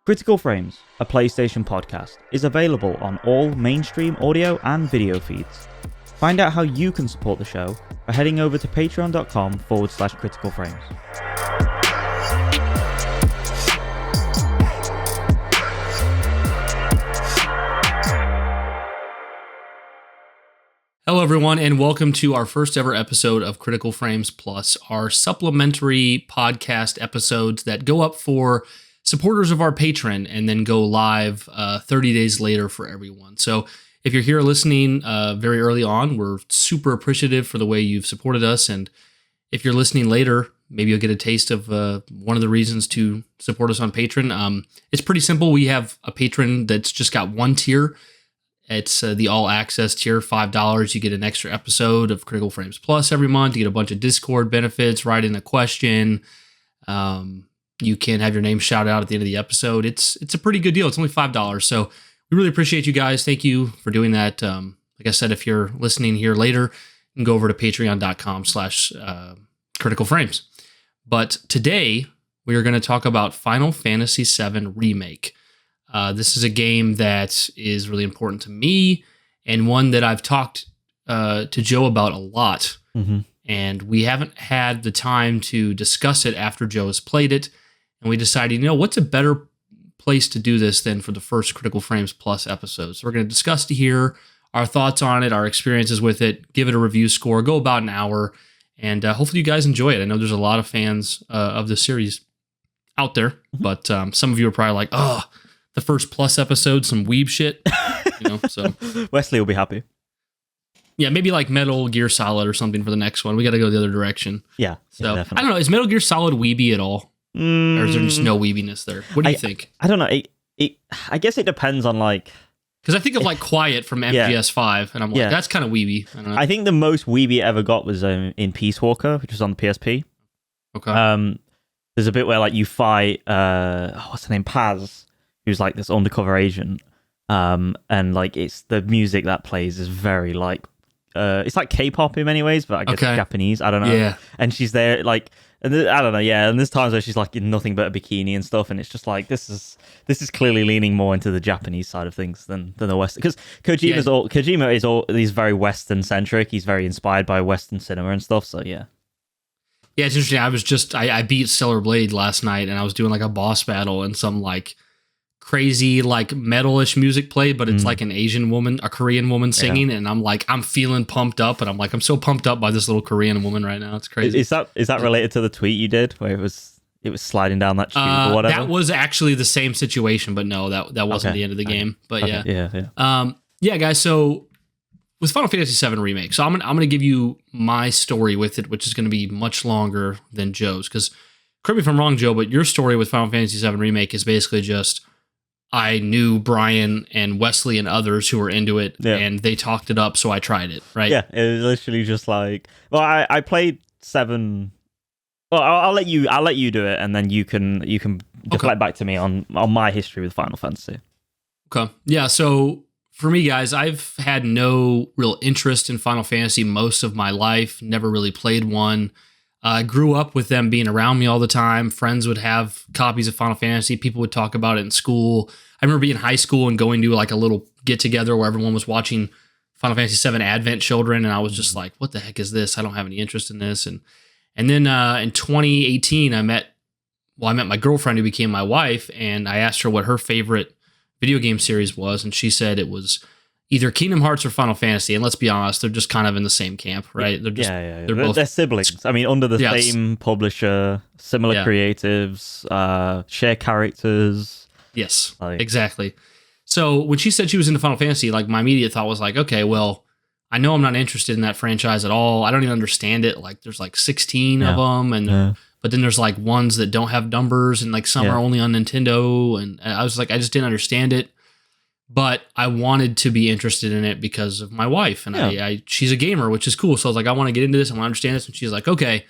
Critical Frames, a PlayStation podcast, is available on all mainstream audio and video feeds. Find out how you can support the show by heading over to patreon.com/criticalframes. Hello everyone, and welcome to our first ever episode of Critical Frames Plus, our supplementary podcast episodes that go up for supporters of our Patreon and then go live 30 days later for everyone. So if you're here listening very early on, we're super appreciative for the way you've supported us. And if you're listening later, maybe you'll get a taste of one of the reasons to support us on Patreon. It's pretty simple. We have a Patreon that's just got one tier. It's the all access tier, $5. You get an extra episode of Critical Frames Plus every month. You get a bunch of Discord benefits, write in a question. You can have your name shouted out at the end of the episode. It's a pretty good deal. It's only $5. So we really appreciate you guys. Thank you for doing that. Like I said, if you're listening here later, you can go over to patreon.com/Critical Frames. But today we are going to talk about Final Fantasy VII Remake. This is a game that is really important to me and one that I've talked to Joe about a lot. Mm-hmm. And we haven't had the time to discuss it after Joe has played it. And we decided, what's a better place to do this than for the first Critical Frames Plus episode? So we're going to discuss here our thoughts on it, our experiences with it, give it a review score, go about an hour, and hopefully you guys enjoy it. I know there's a lot of fans of the series out there, but some of you are probably like, oh, the first Plus episode, some weeb shit. So Wesley will be happy. Yeah, maybe like Metal Gear Solid or something for the next one. We got to go the other direction. Yeah, so definitely. I don't know. Is Metal Gear Solid weeby at all? Or is there just no weebiness there? What do you think? I don't know. I guess it depends on because I think of Quiet from MGS5, and I'm like, that's kind of weeby. I think the most weeby it ever got was in Peace Walker, which was on the PSP. Okay. There's a bit where you fight what's her name, Paz, who's this undercover agent, and it's the music that plays is very it's like K-pop in many ways, but I guess it's Japanese. I don't know. Yeah. And she's there and I don't know. Yeah. And there's times where she's in nothing but a bikini and stuff, and it's just this is clearly leaning more into the Japanese side of things than the Western. Because Kojima is he's very Western centric. He's very inspired by Western cinema and stuff. So yeah. Yeah, it's interesting. I beat Stellar Blade last night, and I was doing a boss battle, and some crazy metal-ish music played, but it's an Asian woman, a Korean woman singing, and I'm feeling pumped up, and I'm so pumped up by this little Korean woman right now. It's crazy. Is that related to the tweet you did where it was sliding down that tube or whatever? That was actually the same situation, but no, that wasn't the end of the game. But yeah, guys. So with Final Fantasy VII Remake, so I'm gonna give you my story with it, which is gonna be much longer than Joe's. Because correct me if I'm wrong, Joe, but your story with Final Fantasy VII Remake is basically just, I knew Bryan and Wesley and others who were into it, and they talked it up, so I tried it, right? Yeah, it was literally just I played 7. Well, I'll let you do it, and then you can deflect back to me on my history with Final Fantasy. Okay, yeah. So for me, guys, I've had no real interest in Final Fantasy most of my life. Never really played one. I grew up with them being around me all the time. Friends would have copies of Final Fantasy. People would talk about it in school. I remember being in high school and going to a little get-together where everyone was watching Final Fantasy VII Advent Children, and I was just like, what the heck is this? I don't have any interest in this. And then in 2018, I met my girlfriend who became my wife, and I asked her what her favorite video game series was, and she said it was either Kingdom Hearts or Final Fantasy, and let's be honest, they're just kind of in the same camp, right? They're siblings. I mean, under the same publisher, similar creatives, share characters. Yes, exactly. So when she said she was into Final Fantasy, my immediate thought was okay, well, I know I'm not interested in that franchise at all. I don't even understand it. There's 16 of them, and but then there's ones that don't have numbers, and some are only on Nintendo, and I was I just didn't understand it. But I wanted to be interested in it because of my wife, and she's a gamer, which is cool. So I was I want to get into this, I want to understand this. And she's like, okay,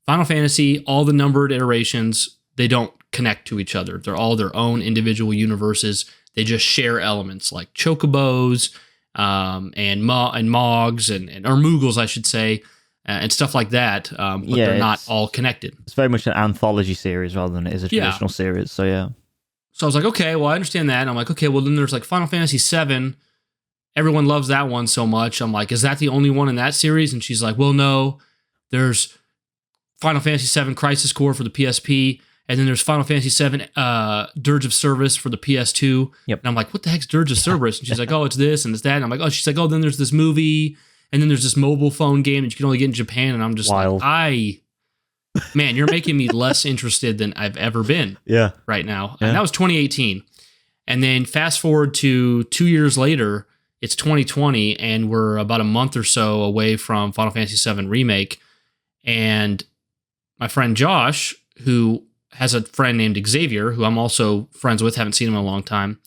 Final Fantasy, all the numbered iterations, they don't connect to each other. They're all their own individual universes. They just share elements like chocobos and Mogs or Moogles, I should say, and stuff like that. But they're not all connected. It's very much an anthology series rather than it is a traditional series. So yeah. So I was like, okay, well, I understand that. And I'm like, okay, well, then there's like Final Fantasy VII. Everyone loves that one so much. I'm like, is that the only one in that series? And she's like, well, no, there's Final Fantasy VII Crisis Core for the PSP. And then there's Final Fantasy VII Dirge of Service for the PS2. Yep. And I'm like, what the heck's Dirge of Service? And she's like, oh, it's this and it's that. And I'm like, oh, she's like, oh, then there's this movie. And then there's this mobile phone game that you can only get in Japan. And I'm just Wild. like, man, you're making me less interested than I've ever been right now. Yeah. And that was 2018. And then fast forward to 2 years later, it's 2020, and we're about a month or so away from Final Fantasy VII Remake. And my friend Josh, who has a friend named Xavier, who I'm also friends with, haven't seen him in a long time,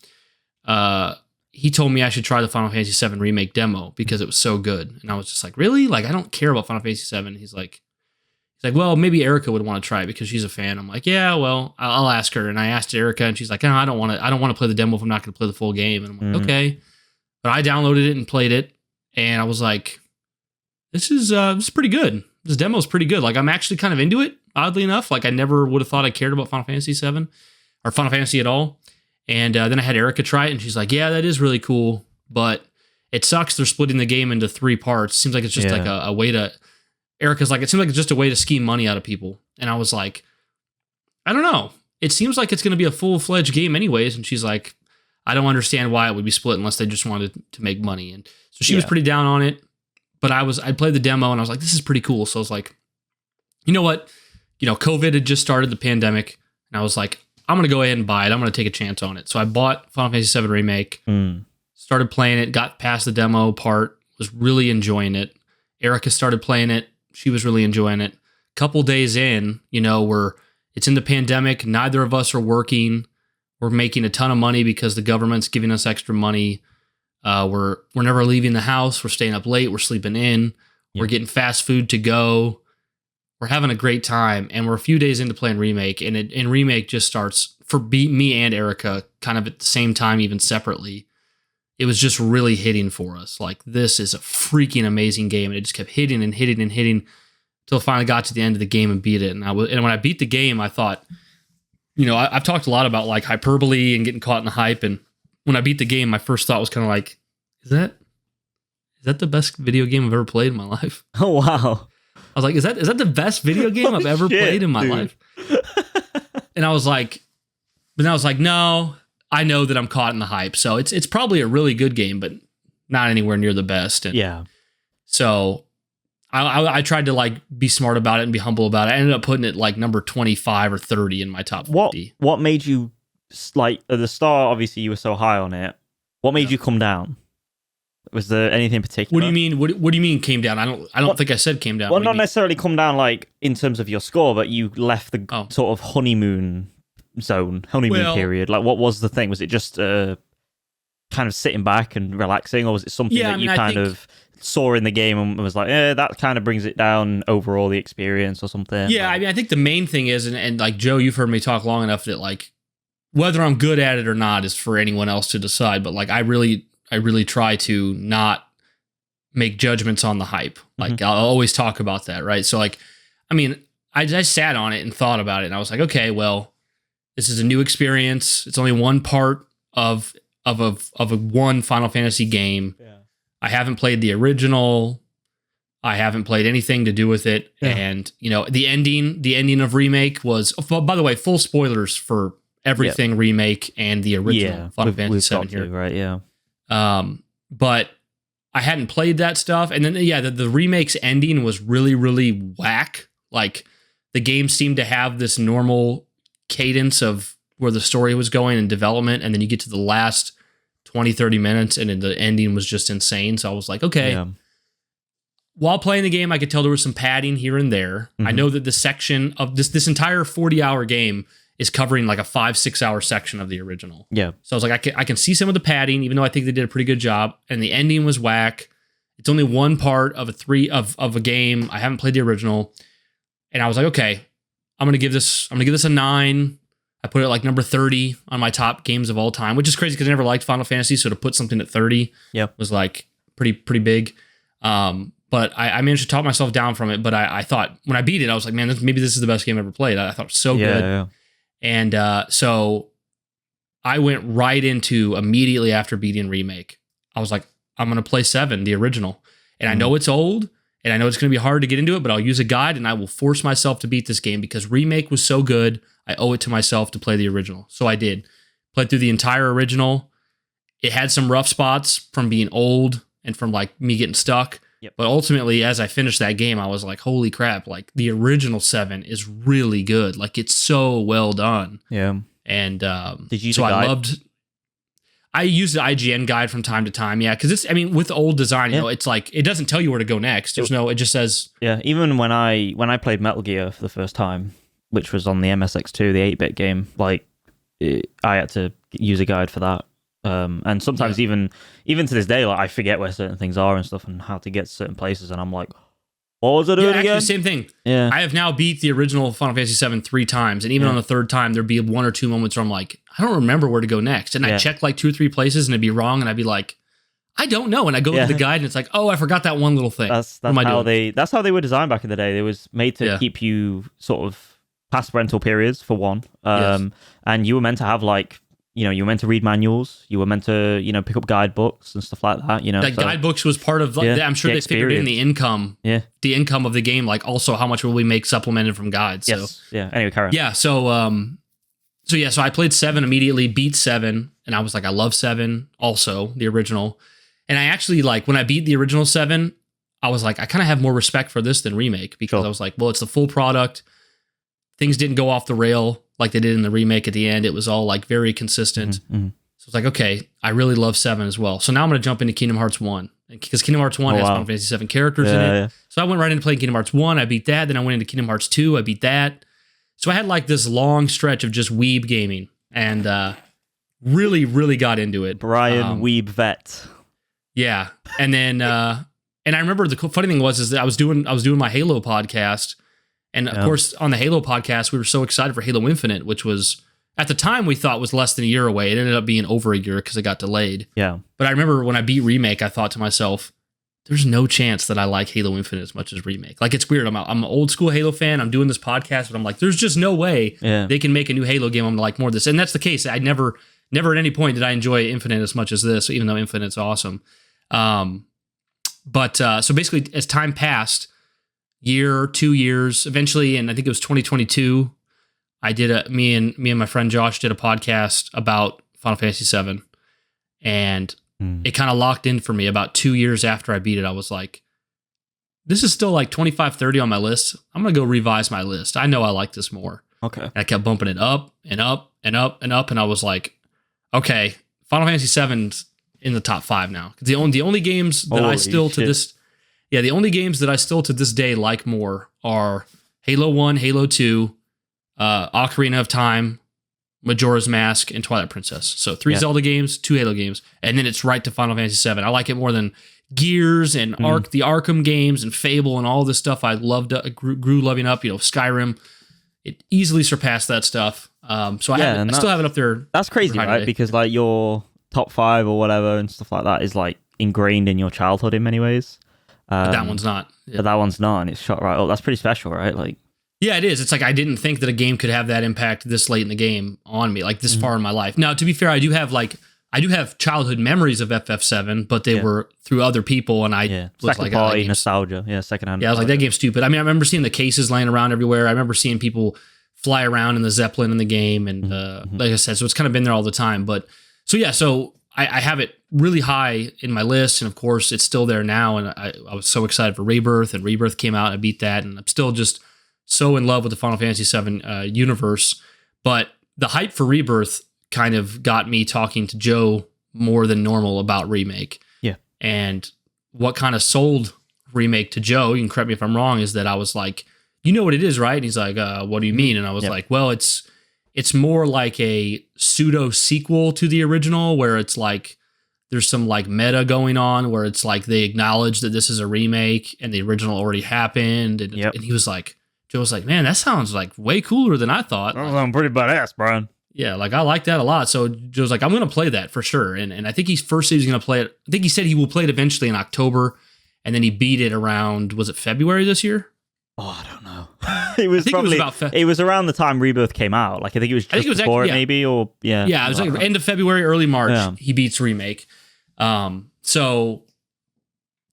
he told me I should try the Final Fantasy VII Remake demo because it was so good. And I was just like, really? Like, I don't care about Final Fantasy VII. He's like, well, maybe Erica would want to try it because she's a fan. I'm like, yeah, well, I'll ask her. And I asked Erica, and she's like, no, I don't want to play the demo if I'm not going to play the full game. And I'm like, okay. But I downloaded it and played it, and I was like, this is pretty good. This demo is pretty good. Like, I'm actually kind of into it, oddly enough. Like, I never would have thought I cared about Final Fantasy VII or Final Fantasy at all. And then I had Erica try it, and she's like, yeah, that is really cool, but it sucks they're splitting the game into 3 parts. Seems like it's just like a way to... Erica's like, it seems like it's just a way to scheme money out of people. And I was like, I don't know. It seems like it's going to be a full-fledged game anyways. And she's like, I don't understand why it would be split unless they just wanted to make money. And so she was pretty down on it. But I played the demo, and I was like, this is pretty cool. So I was like, you know what? COVID had just started, the pandemic. And I was like, I'm going to go ahead and buy it. I'm going to take a chance on it. So I bought Final Fantasy VII Remake, started playing it, got past the demo part, was really enjoying it. Erica started playing it. She was really enjoying it. Couple days in, it's in the pandemic. Neither of us are working. We're making a ton of money because the government's giving us extra money. We're never leaving the house. We're staying up late. We're sleeping in. We're getting fast food to go. We're having a great time. And we're a few days into playing Remake. And Remake just starts, for me and Erica, kind of at the same time, even separately. It was just really hitting for us. Like, this is a freaking amazing game. And it just kept hitting and hitting and hitting until I finally got to the end of the game and beat it. And when I beat the game, I thought, I've talked a lot about like hyperbole and getting caught in the hype. And when I beat the game, my first thought was kind of like, is that the best video game I've ever played in my life? Oh, wow. I was like, is that the best video game I've ever played in my life? And I was like, no, I know that I'm caught in the hype. So it's probably a really good game, but not anywhere near the best. And so I tried to like be smart about it and be humble about it. I ended up putting it like number 25 or 30 in my top 50. What made you, like, at the start, obviously you were so high on it. What made you come down? Was there anything in particular? What do you mean? What do you mean came down? I don't think I said came down. Well, not necessarily come down like in terms of your score, but you left the sort of honeymoon period. Like, what was the thing? Was it just kind of sitting back and relaxing, or was it something that you kind of saw in the game and was like, that kind of brings it down overall, the experience or something? Yeah, I think the main thing is, and like Joe, you've heard me talk long enough that like whether I'm good at it or not is for anyone else to decide. But like I really try to not make judgments on the hype. Like I'll always talk about that, right? So like, I mean, I just sat on it and thought about it, and I was like, okay, well, this is a new experience. It's only one part of a one Final Fantasy game. Yeah. I haven't played the original. I haven't played anything to do with it. Yeah. And the ending of Remake was, by the way, full spoilers for everything Remake and the original Final Fantasy VII here. Right, yeah. But I hadn't played that stuff. And then, the Remake's ending was really, really whack. Like, the game seemed to have this normal cadence of where the story was going and development. And then you get to the last 20, 30 minutes, and then the ending was just insane. So I was like, okay. Yeah. While playing the game, I could tell there was some padding here and there. I know that the section of this entire 40-hour game is covering like a 5-6 hour section of the original. Yeah. So I was like, I can see some of the padding, even though I think they did a pretty good job. And the ending was whack. It's only one part of a game. I haven't played the original. And I was like, okay, I'm gonna give this a 9. I put it like number 30 on my top games of all time, which is crazy because I never liked Final Fantasy. So to put something at 30 was like pretty big. But I managed to talk myself down from it. But I thought when I beat it, I was like, man, maybe this is the best game I ever played. I thought it was so good. Yeah. And so I went right into immediately after beating Remake. I was like, I'm going to play 7, the original. And I know it's old, and I know it's going to be hard to get into it, but I'll use a guide, and I will force myself to beat this game because Remake was so good. I owe it to myself to play the original. So I did. Played through the entire original. It had some rough spots from being old and from like me getting stuck. Yep. But ultimately, as I finished that game, I was like, holy crap, like the original 7 is really good. Like it's so well done. Yeah. And did you use so a guide? I use the IGN guide from time to time. Yeah. Cause with old design, you know, it's like, it doesn't tell you where to go next. It just says. Yeah. Even when I played Metal Gear for the first time, which was on the MSX2, the 8-bit game, like I had to use a guide for that. And sometimes even to this day, like I forget where certain things are and stuff and how to get to certain places. And I'm like, what was it doing again? Same thing. Yeah. I have now beat the original Final Fantasy VII 3 times. And even on the third time, there'd be 1 or 2 moments where I'm like, I don't remember where to go next. And I check like 2 or 3 places and it'd be wrong. And I'd be like, I don't know. And I go to the guide and it's like, oh, I forgot that one little thing. That's how they were designed back in the day. It was made to keep you sort of past rental periods for one. And you were meant to have like, you know, you were meant to read manuals. You were meant to, you know, pick up guidebooks and stuff like that. You know, guidebooks was part of. Like, I'm sure they figured in the income. Yeah, the income of the game. Like, also, how much will we make supplemented from guides? So, yes. Yeah. Anyway, Karen. Yeah. So I played 7 immediately. Beat 7, and I was like, I love 7. Also, the original. And I actually like when I beat the original 7, I was like, I kind of have more respect for this than Remake because I was like, well, it's the full product. Things didn't go off the rail like they did in the Remake at the end. It was all like very consistent. So it's like, okay, I really love 7 as well. So now I'm going to jump into Kingdom Hearts 1 because Kingdom Hearts 1 has Final Fantasy 7 characters in it. Yeah. So I went right into playing Kingdom Hearts 1. I beat that. Then I went into Kingdom Hearts 2. I beat that. So I had like this long stretch of just weeb gaming and really, really got into it. Bryan Weeb Vet. Yeah. And then, and I remember the funny thing was that I was doing my Halo podcast. And of course, on the Halo podcast, we were so excited for Halo Infinite, which was, at the time, we thought was less than a year away. It ended up being over a year because it got delayed. Yeah. But I remember when I beat Remake, I thought to myself, there's no chance that I like Halo Infinite as much as Remake. Like, it's weird. I'm an old school Halo fan. I'm doing this podcast, but I'm like, there's just no way they can make a new Halo game. I'm gonna like more of this. And that's the case. I never at any point did I enjoy Infinite as much as this, even though Infinite's awesome. But so basically, as time passed, year, 2 years, eventually, and I think it was 2022, I did me and my friend Josh did a podcast about Final Fantasy VII, and it kind of locked in for me. About 2 years after I beat it, I was like, this is still like 25, 30 on my list. I'm going to go revise my list. I know I like this more. Okay. And I kept bumping it up and up and up and up, and I was like, okay, Final Fantasy VII's in the top 5 now. The only games that I still to this... Yeah, the only games that I still to this day like more are Halo 1, Halo 2, Ocarina of Time, Majora's Mask, and Twilight Princess. So 3 Zelda games, 2 Halo games, and then it's right to Final Fantasy VII. I like it more than Gears and the Arkham games and Fable and all this stuff I loved, grew loving up. You know, Skyrim, it easily surpassed that stuff. So I still have it up there. That's crazy, right? Today. Because like your top 5 or whatever and stuff like that is like ingrained in your childhood in many ways. But that one's not. But that one's not, and it's shot right up. That's pretty special, right? Like, yeah, it is. It's like I didn't think that a game could have that impact this late in the game on me, like this far in my life. Now, to be fair, I do have childhood memories of FF7, but they were through other people, and I was like, party nostalgia, secondhand. Yeah, I was like, that game's stupid. I mean, I remember seeing the cases laying around everywhere. I remember seeing people fly around in the Zeppelin in the game, and like I said, so it's kind of been there all the time. But so I have it really high in my list, and of course, it's still there now. And I was so excited for Rebirth, and Rebirth came out, and I beat that, and I'm still just so in love with the Final Fantasy VII universe. But the hype for Rebirth kind of got me talking to Joe more than normal about Remake. Yeah. And what kind of sold Remake to Joe, you can correct me if I'm wrong, is that I was like, you know what it is, right? And he's like, what do you mean? And I was like, well, it's more like a pseudo sequel to the original, where it's like there's some like meta going on where it's like they acknowledge that this is a remake and the original already happened. And, and he was like, Joe was like, man, that sounds like way cooler than I thought. That sounds pretty badass, Brian. Yeah, like I like that a lot. So Joe's like, I'm going to play that for sure. And I think he first said he's going to play it. I think he said he will play it eventually in October. And then he beat it around, was it February this year? Oh, I don't know. It was I think probably it was about it was around the time Rebirth came out. Like I think it was just before it, maybe, or yeah, it was like end of February, early March. Yeah. He beats Remake. So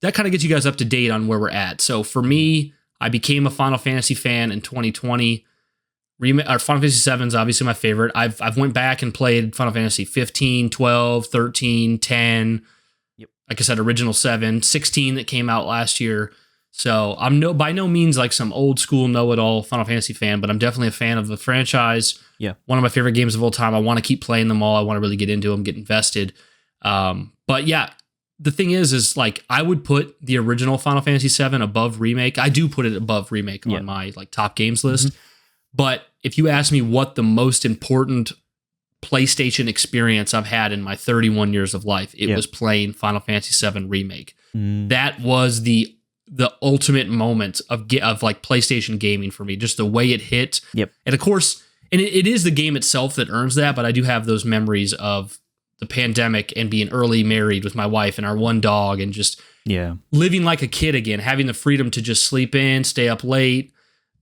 that kind of gets you guys up to date on where we're at. So for me, I became a Final Fantasy fan in 2020. Final Fantasy VII is obviously my favorite. I've went back and played Final Fantasy 15, 12, 13, 10. Yep. Like I said, original 7, 16 that came out last year. So I'm by no means like some old school know-it-all Final Fantasy fan, but I'm definitely a fan of the franchise. Yeah. One of my favorite games of all time. I want to keep playing them all. I want to really get into them, get invested. But yeah, the thing is like I would put the original Final Fantasy VII above Remake. I do put it above Remake on my like top games list. Mm-hmm. But if you ask me what the most important PlayStation experience I've had in my 31 years of life, it was playing Final Fantasy VII Remake. That was the ultimate moment of like PlayStation gaming for me, just the way it hit. Yep. And of course, and it is the game itself that earns that, but I do have those memories of the pandemic and being early married with my wife and our one dog and just living like a kid again, having the freedom to just sleep in, stay up late.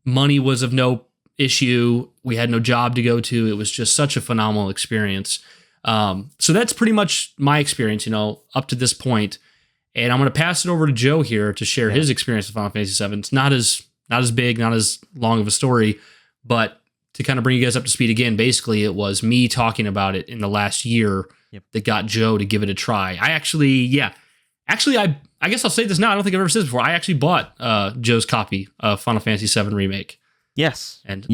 Money was of no issue. We had no job to go to. It was just such a phenomenal experience. So that's pretty much my experience, up to this point. And I'm going to pass it over to Joe here to share his experience with Final Fantasy VII. It's not as big, not as long of a story, but to kind of bring you guys up to speed again, basically it was me talking about it in the last year that got Joe to give it a try. I guess I'll say this now. I don't think I've ever said this before. I actually bought Joe's copy of Final Fantasy VII Remake. Yes. And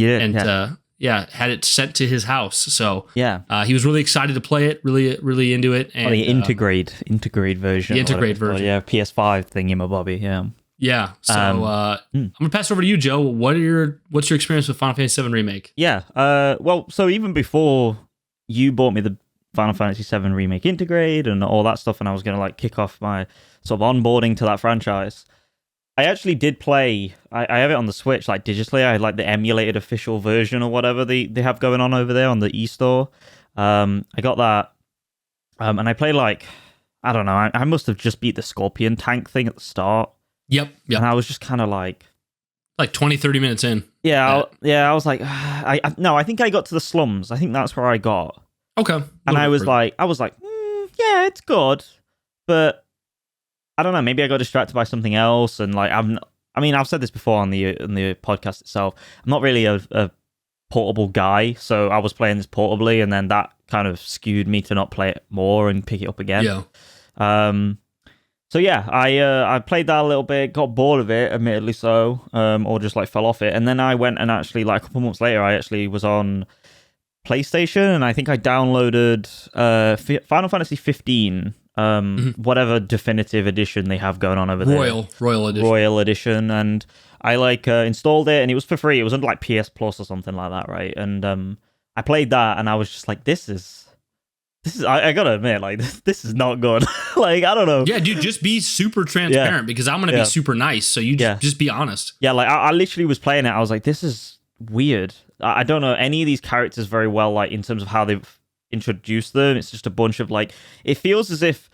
had it sent to his house. So he was really excited to play it, really into it. And the integrate version. The integrate version. Yeah, PS5 thingy-mabobby, yeah. Yeah. So I'm gonna pass it over to you, Joe. What's your experience with Final Fantasy VII Remake? Yeah. So even before you bought me the Final Fantasy VII Remake integrate and all that stuff, and I was gonna like kick off my sort of onboarding to that franchise, I actually did play. I have it on the Switch, like digitally. I like the emulated official version or whatever they have going on over there on the eStore. I got that, and I played like, I don't know. I must have just beat the Scorpion tank thing at the start. Yep. And I was just kind of like 20, 30 minutes in. Yeah, I was like, I think I got to the slums. I think that's where I got. Okay. And I was like, yeah, it's good, but I don't know. Maybe I got distracted by something else, and like I've said this before on the podcast itself. I'm not really a portable guy, so I was playing this portably, and then that kind of skewed me to not play it more and pick it up again. Yeah. So yeah, I played that a little bit, got bored of it, admittedly so, or just like fell off it, and then I went and actually like a couple months later, I actually was on PlayStation, and I think I downloaded Final Fantasy 15. Whatever definitive edition they have going on over there. Royal edition. And I installed it, and it was for free. It was under like PS Plus or something like that, right? And I played that, and I was just like, this is I gotta admit, like this is not good. Like, I don't know. Yeah, dude, just be super transparent because I'm gonna be super nice. So you just be honest. Yeah, like I literally was playing it. I was like, this is weird. I don't know any of these characters very well, like in terms of how they've introduced them. It's just a bunch of like, it feels as if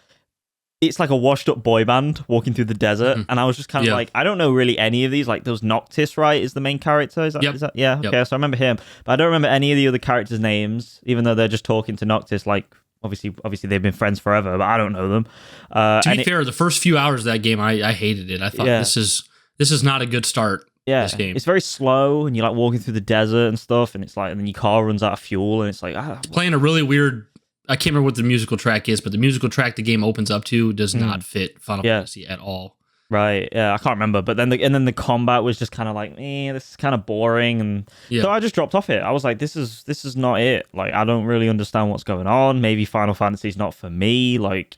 it's like a washed up boy band walking through the desert. And I was just kind of like, I don't know really any of these. Like, there was Noctis, right, is the main character. Is that? Yeah. Okay. So I remember him, but I don't remember any of the other characters' names, even though they're just talking to Noctis. Like, obviously they've been friends forever, but I don't know them. To be fair, the first few hours of that game, I hated it. I thought this is not a good start. Yeah, this game. It's very slow, and you're like walking through the desert and stuff, and it's like, and then your car runs out of fuel, and it's like, playing a really weird. I can't remember what the musical track is, but the musical track the game opens up to does not fit Final Fantasy at all. Right, yeah, I can't remember. But then the combat was just kind of like, this is kind of boring, and so I just dropped off it. I was like, this is not it. Like, I don't really understand what's going on. Maybe Final Fantasy's not for me, like,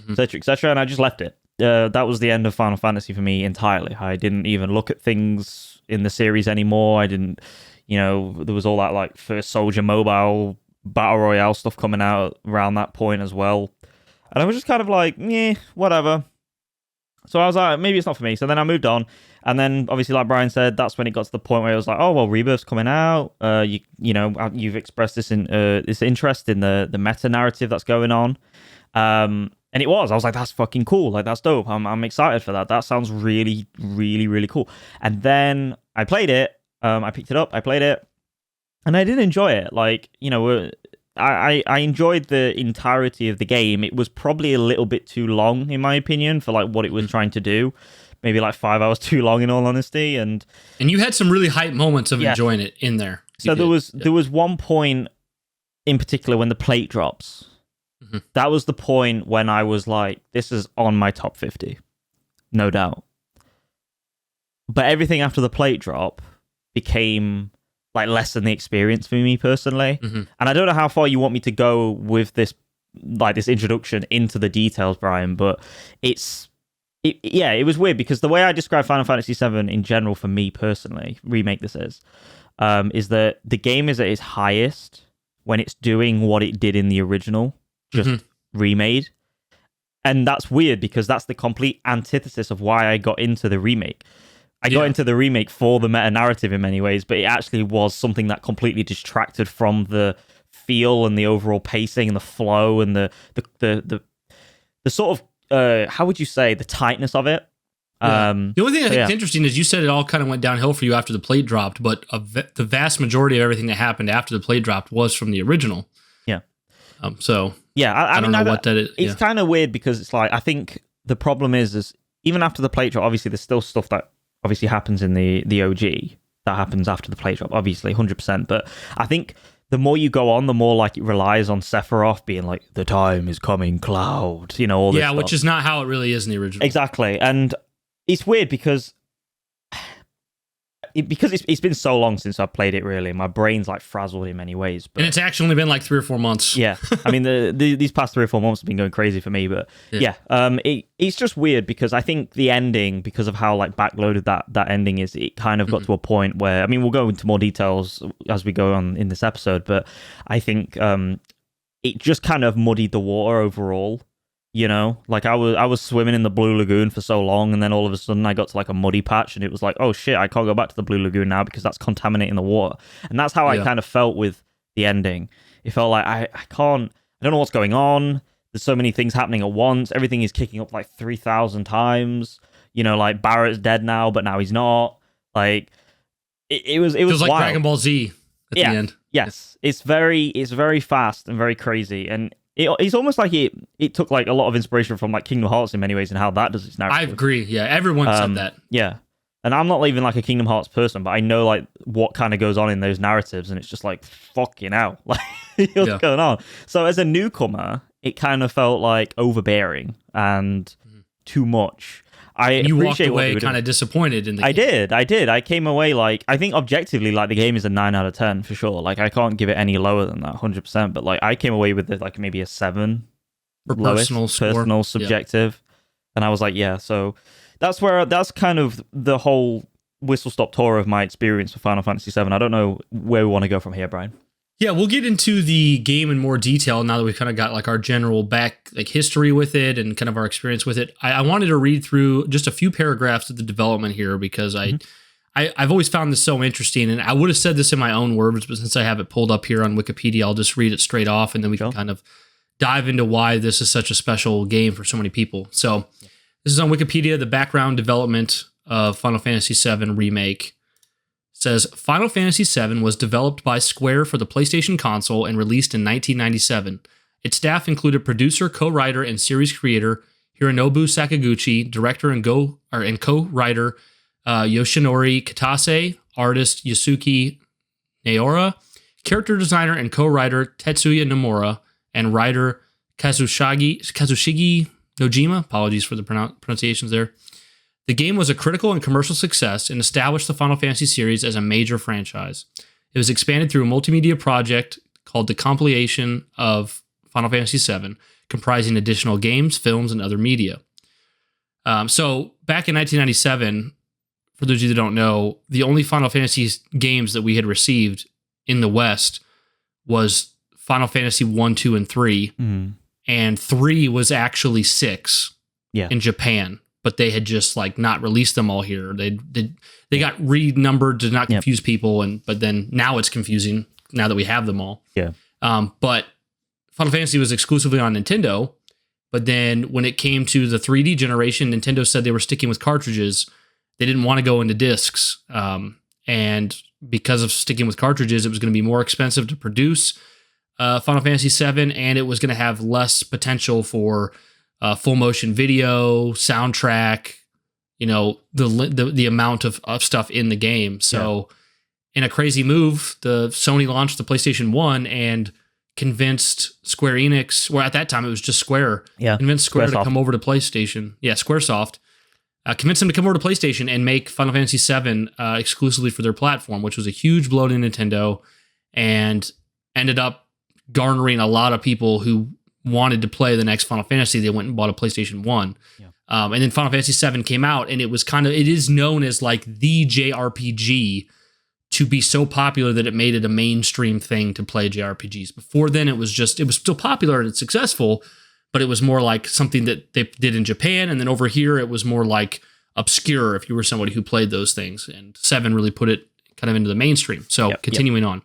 etc., etc. And I just left it. That was the end of Final Fantasy for me entirely. I didn't even look at things in the series anymore. I didn't, there was all that like First Soldier Mobile Battle Royale stuff coming out around that point as well. And I was just kind of like, whatever. So I was like, maybe it's not for me. So then I moved on. And then obviously, like Bryan said, that's when it got to the point where it was like, oh, well, Rebirth's coming out. You've expressed this interest in the meta narrative that's going on. And it was. I was like, that's fucking cool. Like, that's dope. I'm excited for that. That sounds really, really, really cool. And then I played it. I picked it up. I played it, and I did enjoy it. Like, I enjoyed the entirety of the game. It was probably a little bit too long, in my opinion, for like what it was trying to do. Maybe like 5 hours too long, in all honesty. And you had some really hype moments of enjoying it in there. So there was one point in particular when the plate drops. Mm-hmm. That was the point when I was like, this is on my top 50. No doubt. But everything after the plate drop became like less than the experience for me personally. Mm-hmm. And I don't know how far you want me to go with this, like this introduction into the details, Brian, but it was weird because the way I describe Final Fantasy VII in general for me personally, remake this is that the game is at its highest when it's doing what it did in the original, just remade. And that's weird because that's the complete antithesis of why I got into the remake. I got into the remake for the meta-narrative in many ways, but it actually was something that completely distracted from the feel and the overall pacing and the flow and the sort of, how would you say, the tightness of it. Yeah. The only thing I think is interesting is you said it all kind of went downhill for you after the plate dropped, but the vast majority of everything that happened after the plate dropped was from the original. Yeah. So yeah, I don't know what that is. It's kind of weird because it's like, I think the problem is even after the plate drop, obviously there's still stuff that obviously happens in the OG that happens after the plate drop, obviously 100%. But I think the more you go on, the more like it relies on Sephiroth being like, the time is coming, Cloud, all this stuff. Which is not how it really is in the original. Exactly. And it's weird because it's been so long since I've played it, really. My brain's like frazzled in many ways. But, and it's actually only been like 3 or 4 months. Yeah. I mean, these past 3 or 4 months have been going crazy for me. But it's just weird because I think the ending, because of how like backloaded that ending is, it kind of got to a point where, I mean, we'll go into more details as we go on in this episode, but I think it just kind of muddied the water overall. Like I was swimming in the Blue Lagoon for so long, and then all of a sudden I got to like a muddy patch, and it was like, oh shit, I can't go back to the Blue Lagoon now because that's contaminating the water. And that's how I kind of felt with the ending. It felt like I don't know what's going on. There's so many things happening at once. Everything is kicking up like 3,000 times. Like Barrett's dead now, but now he's not. Like it was like wild. Dragon Ball Z at the end. Yes, it's very fast and very crazy, and it's almost like it took like a lot of inspiration from like Kingdom Hearts in many ways and how that does its narrative. I agree. Yeah, everyone said that. Yeah, and I'm not even like a Kingdom Hearts person, but I know like what kind of goes on in those narratives, and it's just like fucking hell, like what's going on. So as a newcomer, it kind of felt like overbearing and too much. You walked away kind of disappointed in the game. I did. I came away like, I think objectively, like the game is a 9 out of 10 for sure. Like I can't give it any lower than that, 100%. But like I came away with it like maybe a 7 for personal subjective, and I was like, yeah. So that's kind of the whole whistle stop tour of my experience with Final Fantasy VII. I don't know where we want to go from here, Brian. Yeah, we'll get into the game in more detail now that we've kind of got like our general back like history with it and kind of our experience with it. I wanted to read through just a few paragraphs of the development here because I've always found this so interesting, and I would have said this in my own words, but since I have it pulled up here on Wikipedia, I'll just read it straight off, and then we can kind of dive into why this is such a special game for so many people. So this is on Wikipedia, the background development of Final Fantasy VII Remake. Says, Final Fantasy VII was developed by Square for the PlayStation console and released in 1997. Its staff included producer, co-writer, and series creator Hironobu Sakaguchi, director and co-writer Yoshinori Kitase, artist Yasuki Naora, character designer and co-writer Tetsuya Nomura, and writer Kazushige Nojima. Apologies for the pronunciations there. The game was a critical and commercial success and established the Final Fantasy series as a major franchise. It was expanded through a multimedia project called the Compilation of Final Fantasy VII, comprising additional games, films, and other media. So back in 1997, for those of you that don't know, the only Final Fantasy games that we had received in the West was Final Fantasy 1, 2, and 3. And 3 was actually 6 in Japan. But they had just like not released them all here. They got renumbered to not confuse people, but then now it's confusing now that we have them all. Yeah. But Final Fantasy was exclusively on Nintendo. But then when it came to the 3D generation, Nintendo said they were sticking with cartridges. They didn't want to go into discs. and because of sticking with cartridges, it was going to be more expensive to produce Final Fantasy VII, and it was going to have less potential for full motion video, soundtrack, the amount of stuff in the game. So in a crazy move, the Sony launched the PlayStation 1 and convinced Square Enix, well, at that time it was just Square, convinced Square to come over to PlayStation. Yeah, Squaresoft. Convinced them to come over to PlayStation and make Final Fantasy VII exclusively for their platform, which was a huge blow to Nintendo and ended up garnering a lot of people who wanted to play the next Final Fantasy. They went and bought a PlayStation 1. Yeah. And then Final Fantasy VII came out, and it is known as like the JRPG to be so popular that it made it a mainstream thing to play JRPGs. Before then, it was still popular and it's successful, but it was more like something that they did in Japan. And then over here, it was more like obscure if you were somebody who played those things. And 7 really put it kind of into the mainstream. So continuing on.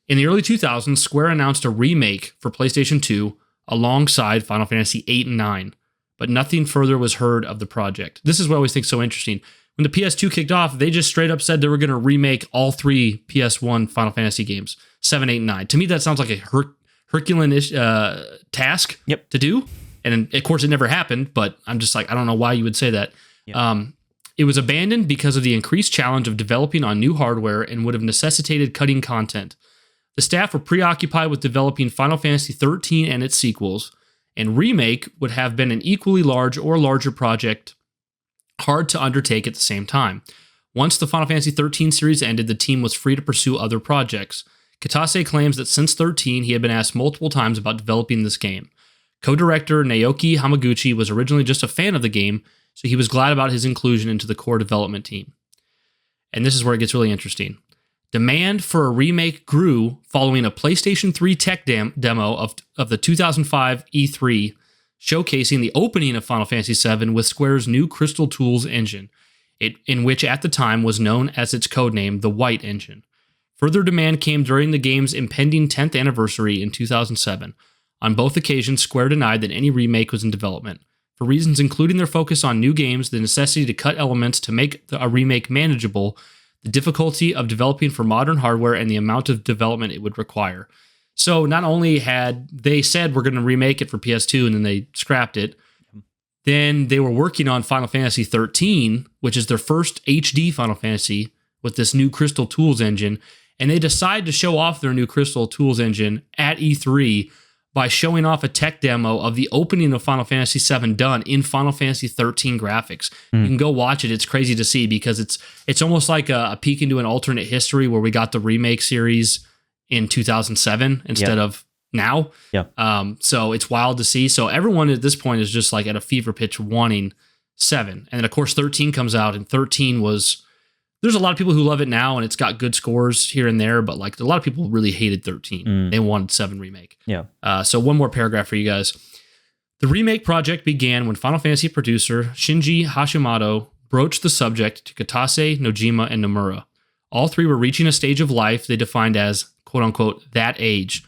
In the early 2000s, Square announced a remake for PlayStation 2 alongside Final Fantasy 8 and 9, but nothing further was heard of the project. This is what I always think is so interesting. When the PS2 kicked off, they just straight up said they were going to remake all 3 PS1 Final Fantasy games, 7, 8, and 9. To me, that sounds like a Herculean task to do. And of course, it never happened, but I'm just like, I don't know why you would say that. Yep. It was abandoned because of the increased challenge of developing on new hardware and would have necessitated cutting content. The staff were preoccupied with developing Final Fantasy XIII and its sequels, and Remake would have been an equally large or larger project, hard to undertake at the same time. Once the Final Fantasy XIII series ended, the team was free to pursue other projects. Kitase claims that since 13, he had been asked multiple times about developing this game. Co-director Naoki Hamaguchi was originally just a fan of the game, so he was glad about his inclusion into the core development team. And this is where it gets really interesting. Demand for a remake grew following a PlayStation 3 tech demo of the 2005 E3, showcasing the opening of Final Fantasy VII with Square's new Crystal Tools engine, in which at the time was known as its codename, the White Engine. Further demand came during the game's impending 10th anniversary in 2007. On both occasions, Square denied that any remake was in development, for reasons including their focus on new games, the necessity to cut elements to make a remake manageable, the difficulty of developing for modern hardware, and the amount of development it would require. So not only had they said we're going to remake it for PS2 and then they scrapped it, then they were working on Final Fantasy XIII, which is their first HD Final Fantasy with this new Crystal Tools engine, and they decide to show off their new Crystal Tools engine at E3 by showing off a tech demo of the opening of Final Fantasy VII done in Final Fantasy XIII graphics. You can go watch it. It's crazy to see because it's almost like a peek into an alternate history where we got the remake series in 2007 instead of now. So it's wild to see. So everyone at this point is just like at a fever pitch wanting 7. And then of course 13 comes out, and 13 was... There's a lot of people who love it now, and it's got good scores here and there, but like a lot of people really hated 13. They wanted 7 remake. So one more paragraph for you guys. The remake project began when Final Fantasy producer Shinji Hashimoto broached the subject to Kitase, Nojima, and Nomura. All 3 were reaching a stage of life they defined as, quote-unquote, that age.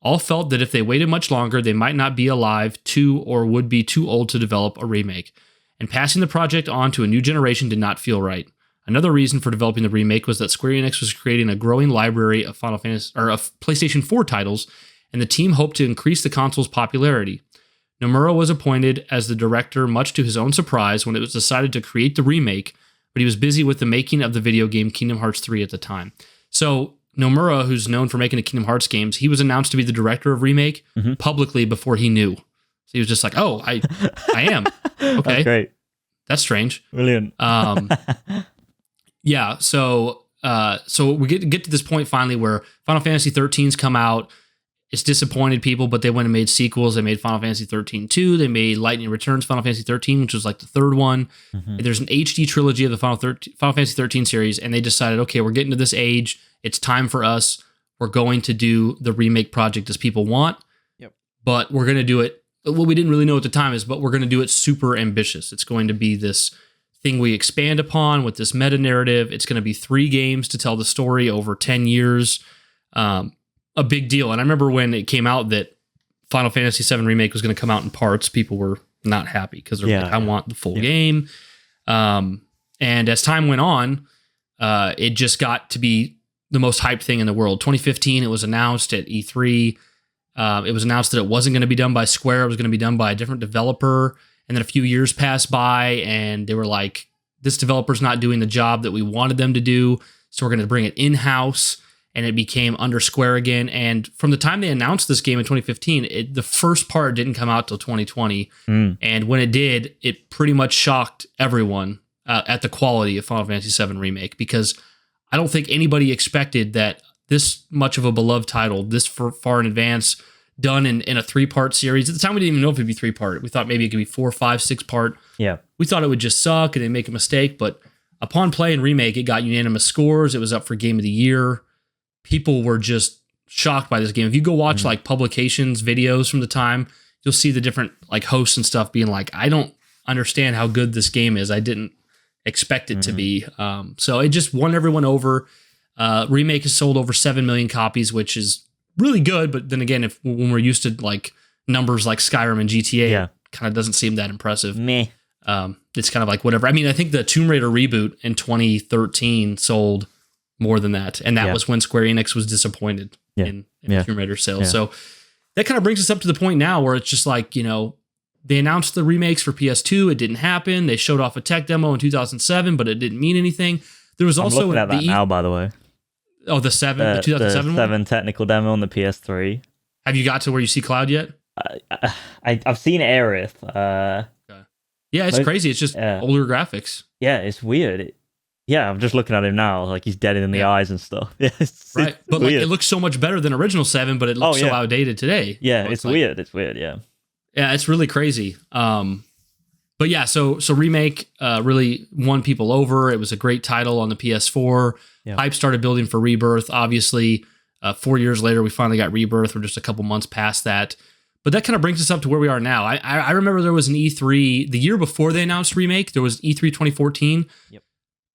All felt that if they waited much longer, they might not be alive to or would be too old to develop a remake. And passing the project on to a new generation did not feel right. Another reason for developing the remake was that Square Enix was creating a growing library of Final Fantasy of PlayStation 4 titles, and the team hoped to increase the console's popularity. Nomura was appointed as the director, much to his own surprise, when it was decided to create the remake, but he was busy with the making of the video game Kingdom Hearts 3 at the time. So Nomura, who's known for making the Kingdom Hearts games, he was announced to be the director of remake publicly before he knew. So he was just like, "Oh, I am." Okay, that's great. That's strange. Brilliant. Yeah, so we get to this point finally where Final Fantasy 13's come out. It's disappointed people, but they went and made sequels. They made Final Fantasy 13 2. They made Lightning Returns Final Fantasy 13, which was like the third one. There's an HD trilogy of the Final Fantasy 13 series, and they decided, okay, we're getting to this age. It's time for us. We're going to do the remake project as people want, but we're going to do it. What we didn't really know at the time is, but we're going to do it super ambitious. It's going to be this thing we expand upon with this meta narrative. It's going to be 3 games to tell the story over 10 years. A big deal. And I remember when it came out that Final Fantasy VII Remake was going to come out in parts, people were not happy because they're like, I want the full game. And as time went on, it just got to be the most hyped thing in the world. 2015, it was announced at E3. It was announced that it wasn't going to be done by Square. It was going to be done by a different developer. And then a few years passed by, and they were like, this developer's not doing the job that we wanted them to do, so we're going to bring it in-house. And it became under Square again. And from the time they announced this game in 2015, the first part didn't come out till 2020. And when it did, it pretty much shocked everyone at the quality of Final Fantasy VII Remake, because I don't think anybody expected that this much of a beloved title, this far in advance, done in a 3-part series. At the time, we didn't even know if it'd be 3-part. We thought maybe it could be 4, 5, 6-part. Yeah. We thought it would just suck and they'd make a mistake. But upon play and remake, it got unanimous scores. It was up for Game of the Year. People were just shocked by this game. If you go watch like publications, videos from the time, you'll see the different like hosts and stuff being like, I don't understand how good this game is. I didn't expect it to be. So it just won everyone over. Remake has sold over 7 million copies, which is really good. But then again, when we're used to like numbers like Skyrim and GTA, it kind of doesn't seem that impressive. Meh. It's kind of like whatever. I mean, I think the Tomb Raider reboot in 2013 sold more than that. And that was when Square Enix was disappointed in the Tomb Raider sales. Yeah. So that kind of brings us up to the point now where it's just like, they announced the remakes for PS2. It didn't happen. They showed off a tech demo in 2007, but it didn't mean anything. There was also I'm looking at that now, by the way. Oh, the 2007 the one? 7 technical demo on the PS3. Have you got to where you see Cloud yet? I've seen Aerith. Yeah, it's crazy. It's just older graphics. Yeah, it's weird. I'm just looking at him now, like he's dead in the eyes and stuff. Yeah, right. But like, it looks so much better than original 7, but it looks so outdated today. Yeah, so it's weird. It's weird. Yeah. Yeah, it's really crazy. But yeah, so Remake really won people over. It was a great title on the PS4. Hype started building for Rebirth. Obviously, 4 years later, we finally got Rebirth. We're just a couple months past that. But that kind of brings us up to where we are now. I remember there was an E3 the year before they announced Remake. There was E3 2014. Yep.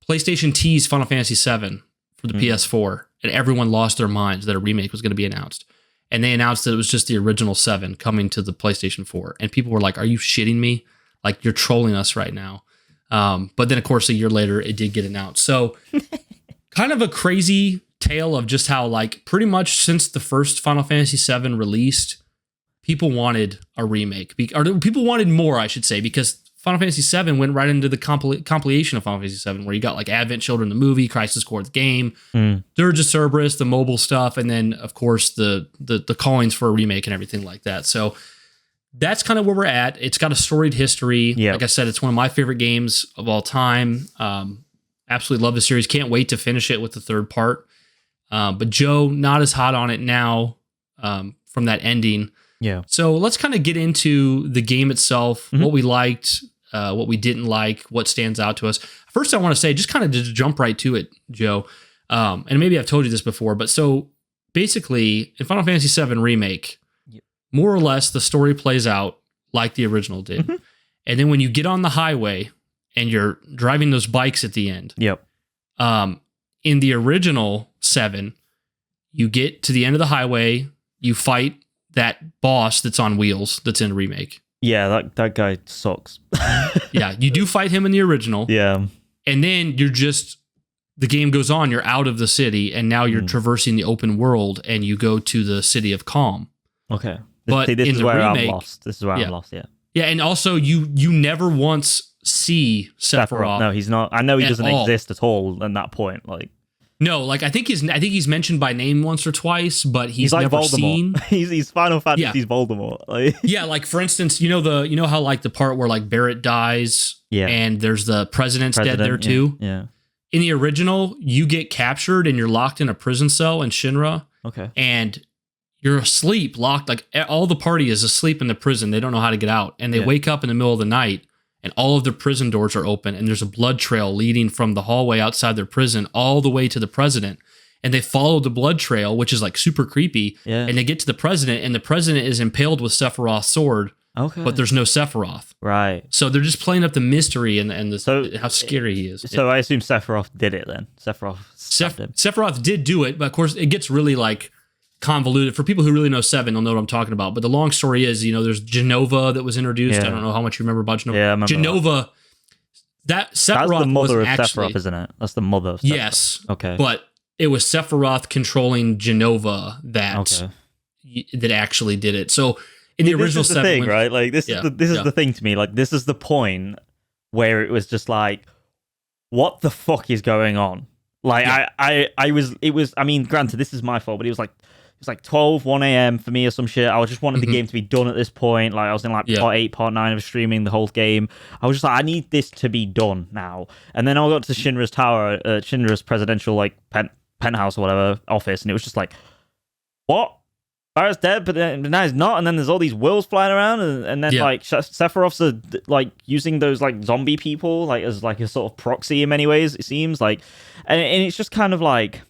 PlayStation teased Final Fantasy VII for the PS4, and everyone lost their minds that a remake was going to be announced. And they announced that it was just the original 7 coming to the PlayStation 4. And people were like, are you shitting me? Like, you're trolling us right now. But then, of course, a year later, it did get announced. So kind of a crazy tale of just how, like, pretty much since the first Final Fantasy VII released, people wanted a remake. Or people wanted more, I should say, because Final Fantasy VII went right into the compilation of Final Fantasy VII, where you got like Advent Children, the movie, Crisis Core, the game, Dirge of Cerberus, the mobile stuff, and then of course the callings for a remake and everything like that. So that's kind of where we're at. It's got a storied history. Yep. Like I said, it's one of my favorite games of all time. Absolutely love the series. Can't wait to finish it with the 3rd part. But Joe, not as hot on it now from that ending. Yeah. So let's kind of get into the game itself, what we liked, what we didn't like, what stands out to us. First, I want to say, just kind of to jump right to it, Joe, and maybe I've told you this before, but so basically in Final Fantasy VII Remake, more or less the story plays out like the original did. And then when you get on the highway and you're driving those bikes at the end, in the original 7, you get to the end of the highway, you fight that boss that's on wheels that's in Remake. Yeah, that guy sucks. Yeah, you do fight him in the original. Yeah. And then the game goes on, you're out of the city, and now you're traversing the open world, and you go to the city of Calm. Okay. But this in is the where remake, I'm lost. This is where I'm lost, yeah. Yeah, and also you never once see Sephiroth. No, he's not. I know he doesn't all. exist at all at that point. Like, no, like I think he's mentioned by name once or twice, but he's like never Voldemort. seen. he's Final Fantasy's Voldemort. Like. Yeah, like for instance, you know how like the part where like Barrett dies, and there's the president's dead there too. Yeah. In the original, you get captured and you're locked in a prison cell in Shinra. Okay. And you're asleep, locked. Like all the party is asleep in the prison. They don't know how to get out, and they wake up in the middle of the night. And all of the prison doors are open, and there's a blood trail leading from the hallway outside their prison all the way to the president. And they follow the blood trail, which is like super creepy. Yeah. And they get to the president, and the president is impaled with Sephiroth's sword. Okay. But there's no Sephiroth. Right. So they're just playing up the mystery and how scary he is. So I assume Sephiroth did it then. Sephiroth did do it, but of course it gets really like convoluted. For people who really know 7, they'll know what I'm talking about. But the long story is, there's Genova that was introduced. I don't know how much you remember about Genova. Yeah, I remember Genova, that That's the Sephiroth mother was of actually, Sephiroth, isn't it? That's the mother of Sephiroth. Yes. Okay. But it was Sephiroth controlling Genova that actually did it. So in the original this is the thing, right? Like this is the thing to me. Like this is the point where it was just like, what the fuck is going on? Like I mean, granted, this is my fault, but it was like 12, 1 a.m. for me or some shit. I was just wanted the game to be done at this point. Like I was in like part 8, part 9 of streaming the whole game. I was just like, I need this to be done now. And then I got to Shinra's tower, Shinra's presidential like penthouse or whatever office, and it was just like, what? Barrett's dead, but now he's not. And then there's all these wills flying around, and then like Sephiroth's like using those like zombie people like as like a sort of proxy in many ways. It seems like, and it's just kind of like.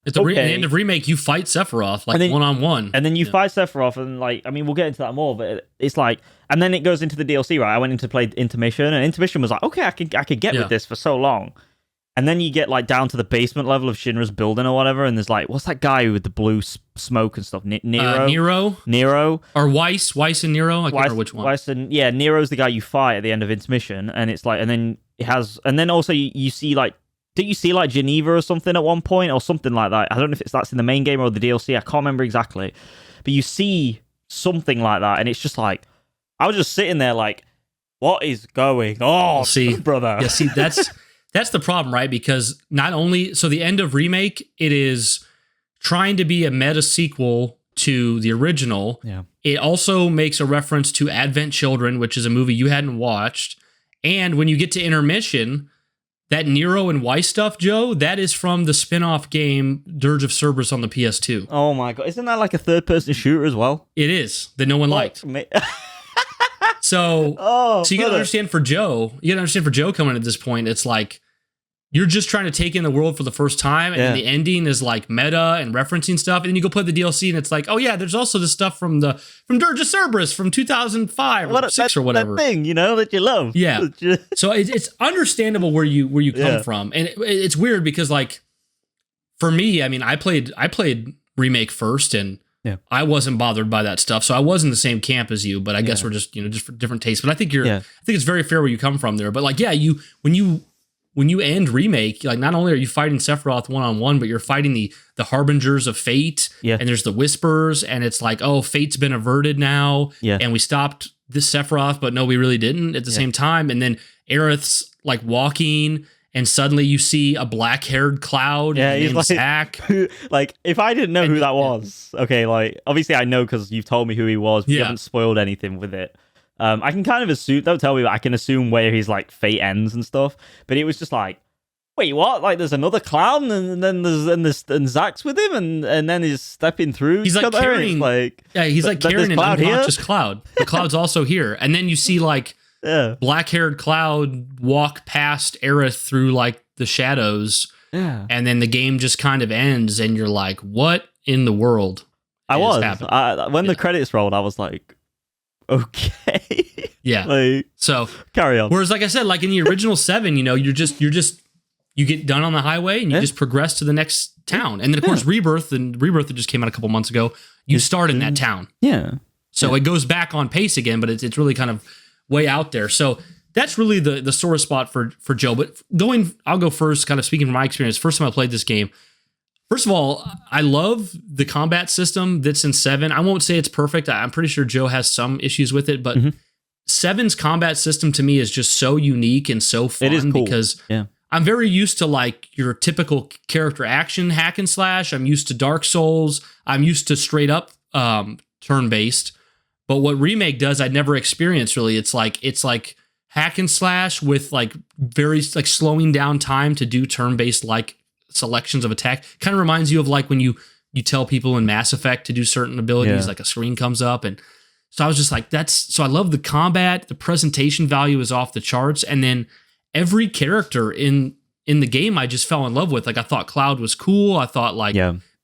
At the end of Remake, you fight Sephiroth like one-on-one. And then you fight Sephiroth, and like, I mean, we'll get into that more, but it's like, and then it goes into the DLC, right? I went in to play Intermission, and Intermission was like, okay, I could get with this for so long. And then you get like down to the basement level of Shinra's building or whatever, and there's like, what's that guy with the blue smoke and stuff? Nero? Or Weiss and Nero? I can't remember which one. Weiss and, Nero's the guy you fight at the end of Intermission, and it's like, and then it has, and then also you see like, did you see like Geneva or something at one point or something like that? I don't know if that's in the main game or the DLC. I can't remember exactly. But you see something like that, and it's just like, I was just sitting there like, what is going on, brother? Yeah, see, that's the problem, right? Because not only, so the end of Remake, it is trying to be a meta sequel to the original. Yeah. It also makes a reference to Advent Children, which is a movie you hadn't watched. And when you get to Intermission, that Nero and Weiss stuff, Joe, that is from the spin-off game Dirge of Cerberus on the PS2. Oh my god. Isn't that like a third-person shooter as well? It is, that no one liked. So you gotta understand for Joe, coming at this point, it's like, you're just trying to take in the world for the first time, and then the ending is like meta and referencing stuff, and then you go play the DLC, and it's like, oh yeah, there's also this stuff from Dirge of Cerberus from 2005 or 6 or whatever. That thing, that you love. Yeah. So it's understandable where you come from, and it's weird because like for me, I mean, I played Remake first, and I wasn't bothered by that stuff, so I was in the same camp as you, but I guess we're just just for different tastes. But I think I think it's very fair where you come from there. But like, when you end Remake, like not only are you fighting Sephiroth one-on-one, but you're fighting the Harbingers of Fate, and there's the Whispers, and it's like, oh, Fate's been averted now, and we stopped this Sephiroth, but no, we really didn't at the same time. And then Aerith's like walking, and suddenly you see a black-haired Cloud named like, Zack. Like, if I didn't know who that was, okay, like, obviously I know because you've told me who he was, but you haven't spoiled anything with it. I can kind of assume, don't tell me, but I can assume where his like fate ends and stuff. But it was just like, wait, what? Like, there's another clown, and then there's Zack's with him, and then he's stepping through. He's like carrying, he's like carrying an unconscious Cloud. The Cloud's also here, and then you see like black-haired Cloud walk past Aerith through like the shadows, and then the game just kind of ends, and you're like, what in the world? When the credits rolled, I was like, okay. Like, so carry on. Whereas, like I said, like in the original 7, you get done on the highway and you just progress to the next town. And then of course Rebirth that just came out a couple months ago, you start in that town. Yeah. So it goes back on pace again, but it's really kind of way out there. So that's really the sore spot for Joe. But I'll go first, kind of speaking from my experience. First time I played this game, first of all, I love the combat system that's in 7. I won't say it's perfect. I'm pretty sure Joe has some issues with it, but 7's combat system to me is just so unique and so fun. It is cool. Because I'm very used to like your typical character action hack and slash. I'm used to Dark Souls. I'm used to straight up turn-based. But what Remake does, I'd never experienced really. It's like hack and slash with like very like slowing down time to do turn-based like selections of attack. Kind of reminds you of like when you tell people in Mass Effect to do certain abilities, like a screen comes up. And so I was just like, so I love the combat. The presentation value is off the charts. And then every character in the game I just fell in love with. Like I thought Cloud was cool. I thought like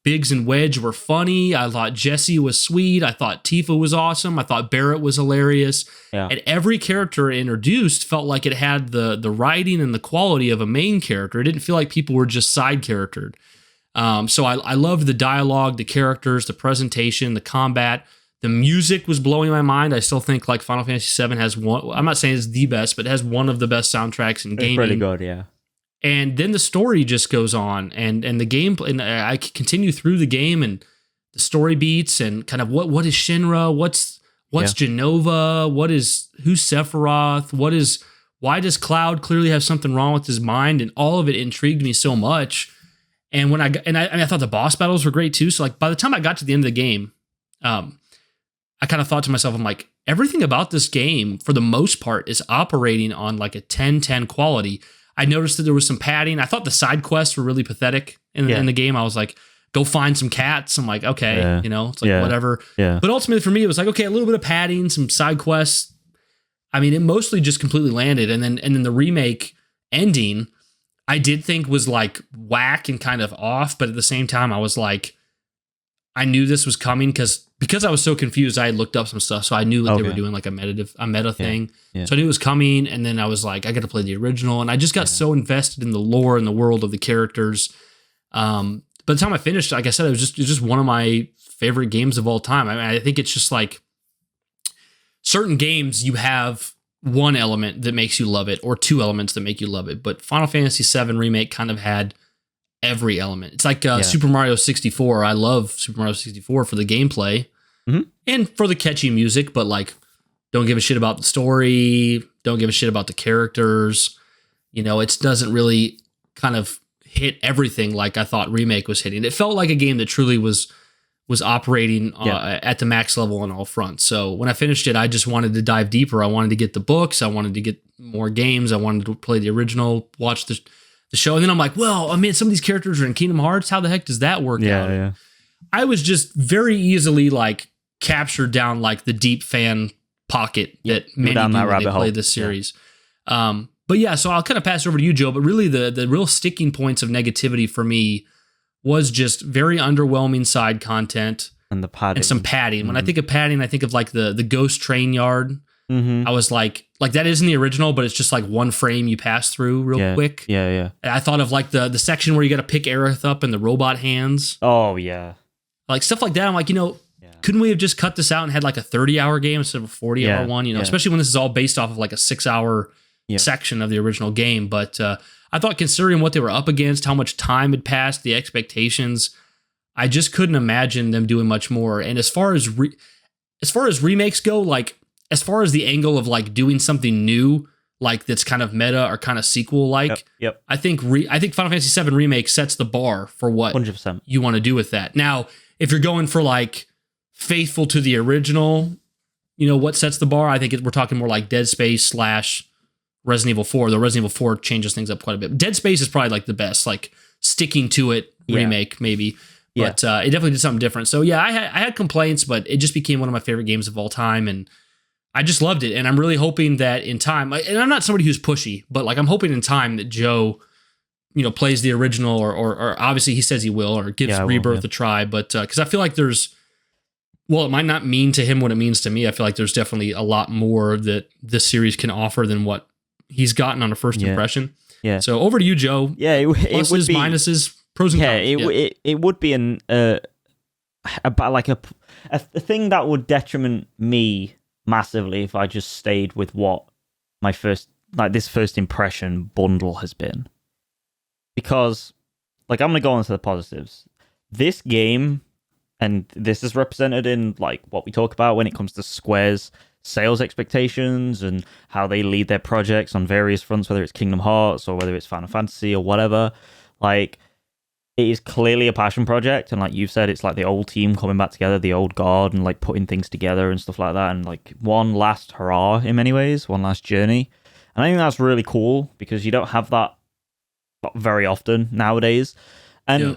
Biggs and Wedge were funny. I thought Jesse was sweet. I thought Tifa was awesome. I thought Barrett was hilarious. And every character introduced felt like it had the writing and the quality of a main character. It didn't feel like people were just side charactered. So I loved the dialogue, the characters, the presentation, the combat. The music was blowing my mind. I still think like Final Fantasy VII has one. I'm not saying it's the best, but it has one of the best soundtracks in gaming. It's pretty good, yeah. And then the story just goes on, and the game, and I continue through the game, and the story beats, and kind of what is Shinra, what's Genova, who's Sephiroth, why does Cloud clearly have something wrong with his mind, and all of it intrigued me so much. And when I thought the boss battles were great too. So like by the time I got to the end of the game, I kind of thought to myself, I'm like, everything about this game for the most part is operating on like a 10-10 quality. I noticed that there was some padding. I thought the side quests were really pathetic in the game. I was like, go find some cats. I'm like, okay, it's like whatever. Yeah. But ultimately for me, it was like, okay, a little bit of padding, some side quests. I mean, it mostly just completely landed. And then the remake ending, I did think was like whack and kind of off. But at the same time, I was like, I knew this was coming because I was so confused. I had looked up some stuff, so I knew what they were doing, like a meta thing. Yeah. So I knew it was coming, and then I was like, I got to play the original, and I just got so invested in the lore and the world of the characters. By the time I finished, like I said, it was just one of my favorite games of all time. I mean, I think it's just like certain games you have one element that makes you love it, or two elements that make you love it. But Final Fantasy VII Remake kind of had every element. It's like Super Mario 64. I love Super Mario 64 for the gameplay and for the catchy music, but like, don't give a shit about the story. Don't give a shit about the characters. It doesn't really kind of hit everything like I thought Remake was hitting. It felt like a game that truly was operating at the max level on all fronts. So when I finished it, I just wanted to dive deeper. I wanted to get the books. I wanted to get more games. I wanted to play the original, watch the show. And then I'm like, well, I mean, some of these characters are in Kingdom Hearts. How the heck does that work out? Yeah. I was just very easily like captured down like the deep fan pocket that many do when they play this series. Yeah. But yeah, so I'll kind of pass over to you, Joe. But really the real sticking points of negativity for me was just very underwhelming side content and the padding. And some padding. When I think of padding, I think of like the Ghost Train Yard. I was like that isn't the original, but it's just like one frame you pass through real quick. Yeah. And I thought of like the section where you got to pick Aerith up and the robot hands. Oh yeah. Like stuff like that. I'm like, couldn't we have just cut this out and had like a 30-hour game instead of a 40-hour one? Especially when this is all based off of like a 6-hour section of the original game. But I thought, considering what they were up against, how much time had passed, the expectations, I just couldn't imagine them doing much more. And as far as remakes go, like as far as the angle of like doing something new, like that's kind of meta or kind of sequel like, I think Final Fantasy VII Remake sets the bar for what 100%. You want to do with that. Now, if you're going for like faithful to the original, what sets the bar? I think we're talking more like Dead Space / Resident Evil 4. The Resident Evil 4 changes things up quite a bit. Dead Space is probably like the best, like sticking to it remake maybe. But it definitely did something different. So yeah, I had complaints, but it just became one of my favorite games of all time, and I just loved it. And I'm really hoping that in time, and I'm not somebody who's pushy, but like I'm hoping in time that Joe, plays the original, or obviously he says he will, or gives Rebirth a try. But because I feel like it might not mean to him what it means to me. I feel like there's definitely a lot more that this series can offer than what he's gotten on a first impression. Yeah. So over to you, Joe. Yeah, it would be minuses, pros and cons. It would be a thing that would detriment me massively if I just stayed with what my first impression bundle has been. Because, like, I'm gonna go on to the positives. This game, and this is represented in like what we talk about when it comes to Square's sales expectations and how they lead their projects on various fronts, whether it's Kingdom Hearts or whether it's Final Fantasy or whatever. Like, it is clearly a passion project, and like you've said, it's like the old team coming back together, the old guard, and like putting things together and stuff like that, and like one last hurrah in many ways, one last journey. And I think that's really cool because you don't have that very often nowadays. And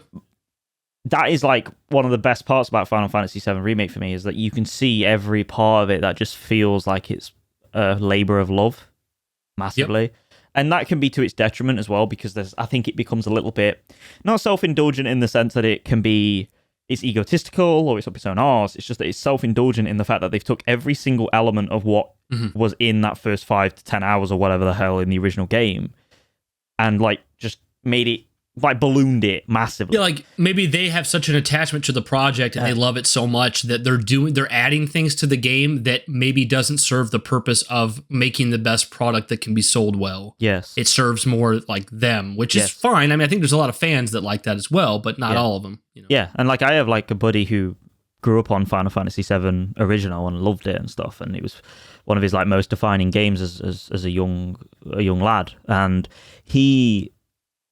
that is like one of the best parts about Final Fantasy VII Remake for me, is that you can see every part of it that just feels like it's a labor of love massively. And that can be to its detriment as well, because I think it becomes a little bit not self-indulgent in the sense that it's egotistical or it's up its own arse. It's just that it's self-indulgent in the fact that they've took every single element of what was in that first 5 to 10 hours or whatever the hell in the original game, and like just made it like ballooned it massively. Yeah, like maybe they have such an attachment to the project and they love it so much that they're adding things to the game that maybe doesn't serve the purpose of making the best product that can be sold well. Yes. It serves more like them, which is fine. I mean, I think there's a lot of fans that like that as well, but not all of them. You know? Yeah, and like I have like a buddy who grew up on Final Fantasy VII Original and loved it and stuff, and it was one of his like most defining games as a young lad. And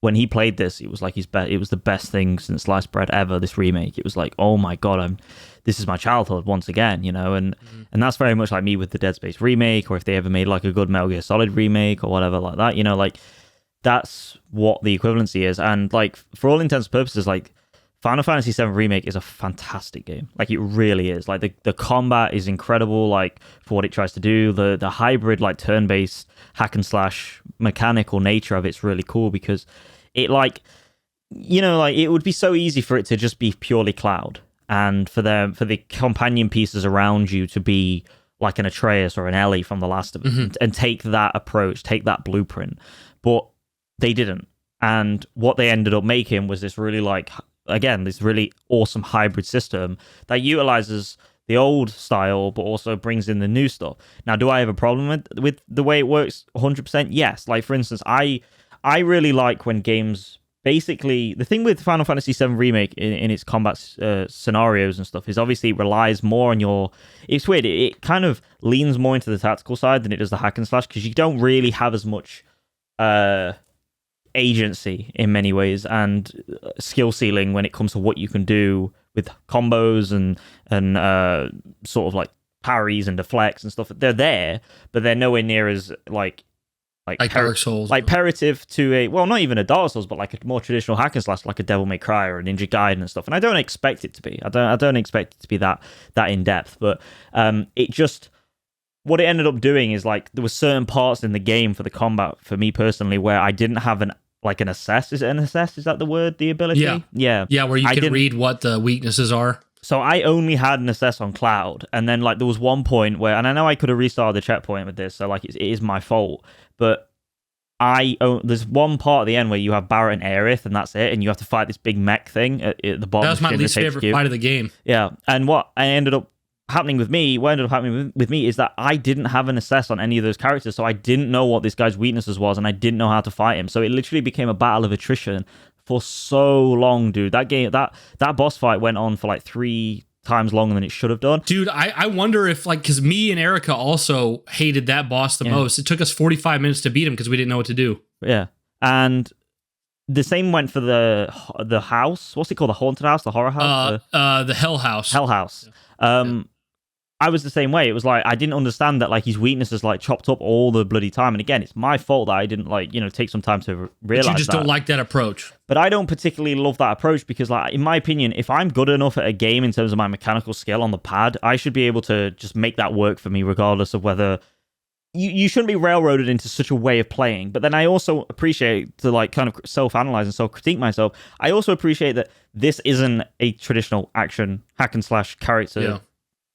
when he played this, it was like it was the best thing since sliced bread ever. This remake, it was like, oh my god, this is my childhood once again, you know. And that's very much like me with the Dead Space remake, or if they ever made like a good Metal Gear Solid remake or whatever like that, you know, like that's what the equivalency is. And like for all intents and purposes, like Final Fantasy VII Remake is a fantastic game. Like it really is. Like the combat is incredible. Like for what it tries to do, the hybrid like turn-based hack and slash mechanical nature of it's really cool because it like, you know, like it would be so easy for it to just be purely Cloud and for the companion pieces around you to be like an Atreus or an Ellie from The Last of Us and take that approach, take that blueprint. But they didn't. And what they ended up making was this really like, again, this really awesome hybrid system that utilizes the old style but also brings in the new stuff. Now, do I have a problem with the way it works 100%? Yes. Like, for instance, I really like when games... Basically, the thing with Final Fantasy VII Remake in its combat scenarios and stuff is obviously it relies more on your... It's weird. It kind of leans more into the tactical side than it does the hack and slash because you don't really have as much... agency in many ways and skill ceiling when it comes to what you can do with combos and sort of like parries and deflects and stuff. They're there, but they're nowhere near as like Dark Souls, like imperative to a, well, not even a Dark Souls, but like a more traditional hack and slash, like a Devil May Cry or a Ninja Gaiden and stuff. And I don't expect it to be. I don't expect it to be that in depth, but it just... What it ended up doing is like there were certain parts in the game for the combat for me personally where I didn't have an assess. Is it an assess? Is that the word? The ability? Yeah. Where you can read what the weaknesses are. So I only had an assess on Cloud, and then like there was one point where, and I know I could have restarted the checkpoint with this, so like it is my fault, but there's one part at the end where you have Barrett and Aerith, and that's it, and you have to fight this big mech thing at the bottom. That was my least favorite fight of the game. Yeah, and what ended up happening with me is that I didn't have an assess on any of those characters, so I didn't know what this guy's weaknesses was, and I didn't know how to fight him. So it literally became a battle of attrition for so long, dude. That game, that boss fight went on for like 3 times longer than it should have done. Dude, I wonder if like, because me and Erica also hated that boss the most. It took us 45 minutes to beat him because we didn't know what to do. Yeah, and the same went for the house. What's it called? The haunted house, the horror house, the Hell House. Hell House. I was the same way. It was like I didn't understand that like his weaknesses like chopped up all the bloody time. And again, it's my fault that I didn't like, you know, take some time to realize that. You just don't like that approach. But I don't particularly love that approach because, like, in my opinion, if I'm good enough at a game in terms of my mechanical skill on the pad, I should be able to just make that work for me, regardless of whether you shouldn't be railroaded into such a way of playing. But then I also appreciate to like kind of self-analyze and self-critique myself. I also appreciate that this isn't a traditional action hack and slash character.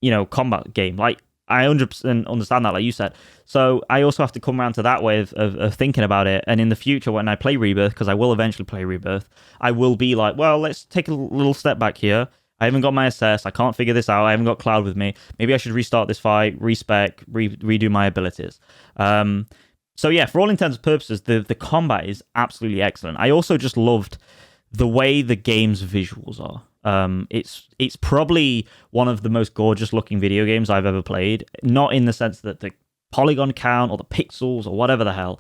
You know, combat game. Like, I 100% understand that, like you said. So I also have to come around to that way of thinking about it. And in the future, when I play Rebirth, because I will eventually play Rebirth, I will be like, well, let's take a little step back here. I haven't got my assess. I can't figure this out. I haven't got Cloud with me. Maybe I should restart this fight, respec, redo my abilities. So yeah, for all intents and purposes, the combat is absolutely excellent. I also just loved the way the game's visuals are. It's probably one of the most gorgeous looking video games I've ever played. Not in the sense that the polygon count or the pixels or whatever the hell.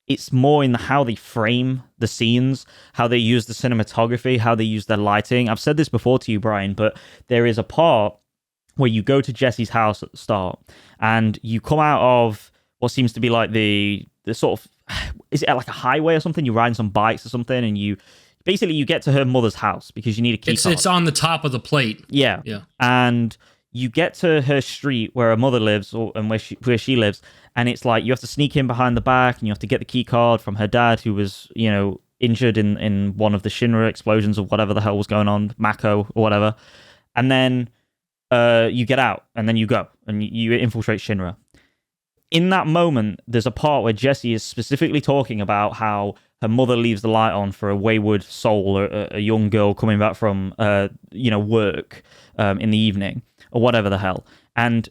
It's more in how they frame the scenes, how they use the cinematography, how they use their lighting. I've said this before to you, Brian, but there is a part where you go to Jesse's house at the start and you come out of what seems to be like the sort of, is it like a highway or something? You're riding some bikes or something and you get to her mother's house because you need a key card. It's on the top of the plate. Yeah. And you get to her street where her mother lives and where she lives, and it's like you have to sneak in behind the back and you have to get the key card from her dad who was, you know, injured in one of the Shinra explosions or whatever the hell was going on, Mako or whatever. And then you get out and then you go and you infiltrate Shinra. in that moment, there's a part where Jessie is specifically talking about how her mother leaves the light on for a wayward soul, or a young girl coming back from, work in the evening, or whatever the hell. And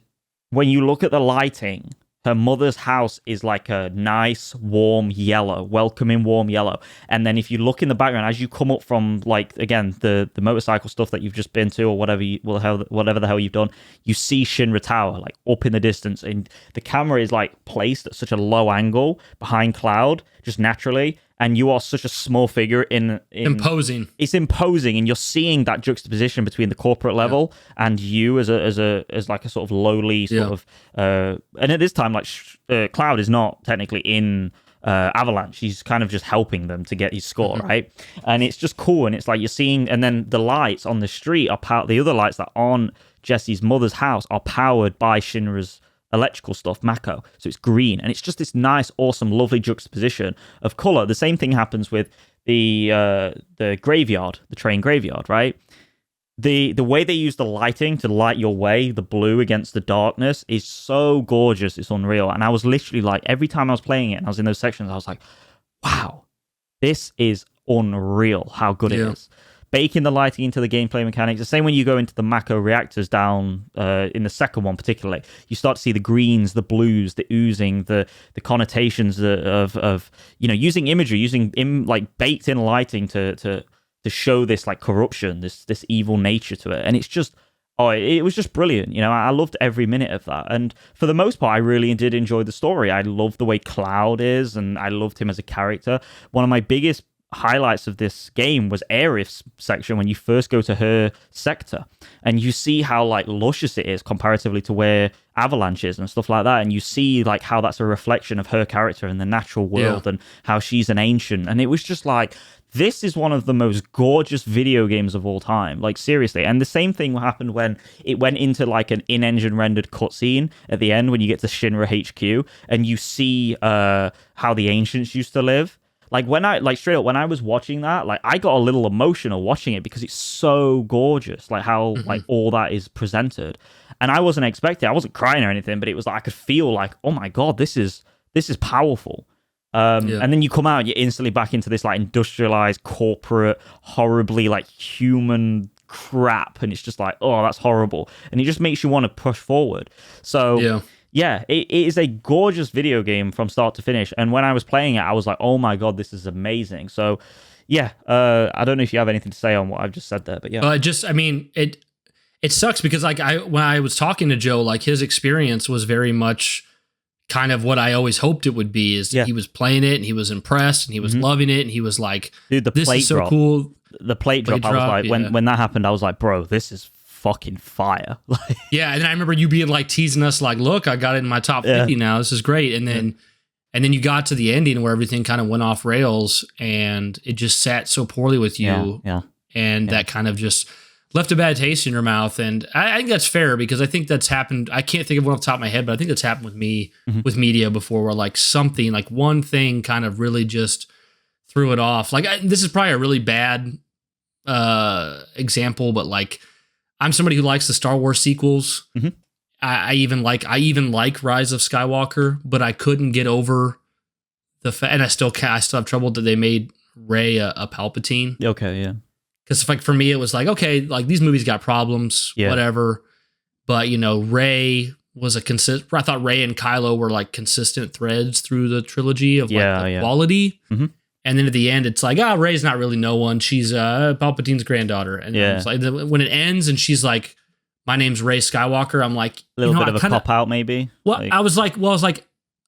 when you look at the lighting, her mother's house is like a nice, warm yellow, welcoming warm yellow. And then if you look in the background, as you come up from, like, again, the motorcycle stuff that you've just been to, or whatever the hell you've done, you see Shinra Tower, like, up in the distance. And the camera is, like, placed at such a low angle behind cloud, just naturally. And you are such a small figure in imposing. It's imposing, and you're seeing that juxtaposition between the corporate level and you as like a sort of lowly sort of. And at this time, like Cloud is not technically in Avalanche. He's kind of just helping them to get his score, right? And it's just cool, and it's like you're seeing, and then the lights on the street are the other lights that on Jessie's mother's house are powered by Shinra's electrical stuff, Mako. So it's green, and it's just this nice, awesome, lovely juxtaposition of color. The same thing happens with the graveyard, the train graveyard, right? The way they use the lighting to light your way, the blue against the darkness, is so gorgeous. It's unreal. And I was literally like, every time I was playing it and I was in those sections, I was like, wow, this is unreal how good it is. Baking the lighting into the gameplay mechanics. The same when you go into the Mako reactors down in the second one, particularly, you start to see the greens, the blues, the oozing, the connotations of using imagery, using like baked in lighting to show this like corruption, this evil nature to it, and it's just it was just brilliant. I loved every minute of that, and for the most part, I really did enjoy the story. I loved the way Cloud is, and I loved him as a character. One of my biggest highlights of this game was Aerith's section when you first go to her sector, and you see how like luscious it is comparatively to where Avalanche is and stuff like that, and you see like how that's a reflection of her character in the natural world and how she's an ancient, and it was just like, this is one of the most gorgeous video games of all time, like seriously. And the same thing happened when it went into like an in-engine rendered cutscene at the end when you get to Shinra HQ and you see how the ancients used to live. Like when I was watching that, like I got a little emotional watching it because it's so gorgeous, like how like all that is presented. And I wasn't expecting, I wasn't crying or anything, but it was like I could feel like, oh my god, this is powerful. And then you come out, you're instantly back into this like industrialized, corporate, horribly like human crap, and it's just like, oh, that's horrible, and it just makes you want to push forward. So yeah, it is a gorgeous video game from start to finish. And when I was playing it, I was like, oh my god, this is amazing. So yeah, I don't know if you have anything to say on what I've just said there, but yeah. It sucks because like when I was talking to Joe, like his experience was very much kind of what I always hoped it would be. He was playing it and he was impressed and he was loving it and he was like, dude, this is so cool. The plate drop, I was like, when that happened, I was like, bro, this is fucking fire. Yeah, and then I remember you being like teasing us like, look, I got it in my top 50 now, this is great. And then you got to the ending where everything kind of went off rails and it just sat so poorly with you. That kind of just left a bad taste in your mouth. And I think that's fair because I think that's happened. I can't think of one off the top of my head, but I think that's happened with me with media before, where like something, like one thing kind of really just threw it off. Like this is probably a really bad example, but like I'm somebody who likes the Star Wars sequels. I even like Rise of Skywalker, but I couldn't get over the fact, and I still have trouble that they made Rey a Palpatine. Okay, yeah. Because like for me, it was like, okay, like these movies got problems, whatever. But Rey was I thought Rey and Kylo were like consistent threads through the trilogy of like the quality. And then at the end, it's like, Rey's not really no one. She's Palpatine's granddaughter. And it's like when it ends and she's like, my name's Rey Skywalker, I'm like, a little bit of a cop out, maybe. Well, I was like,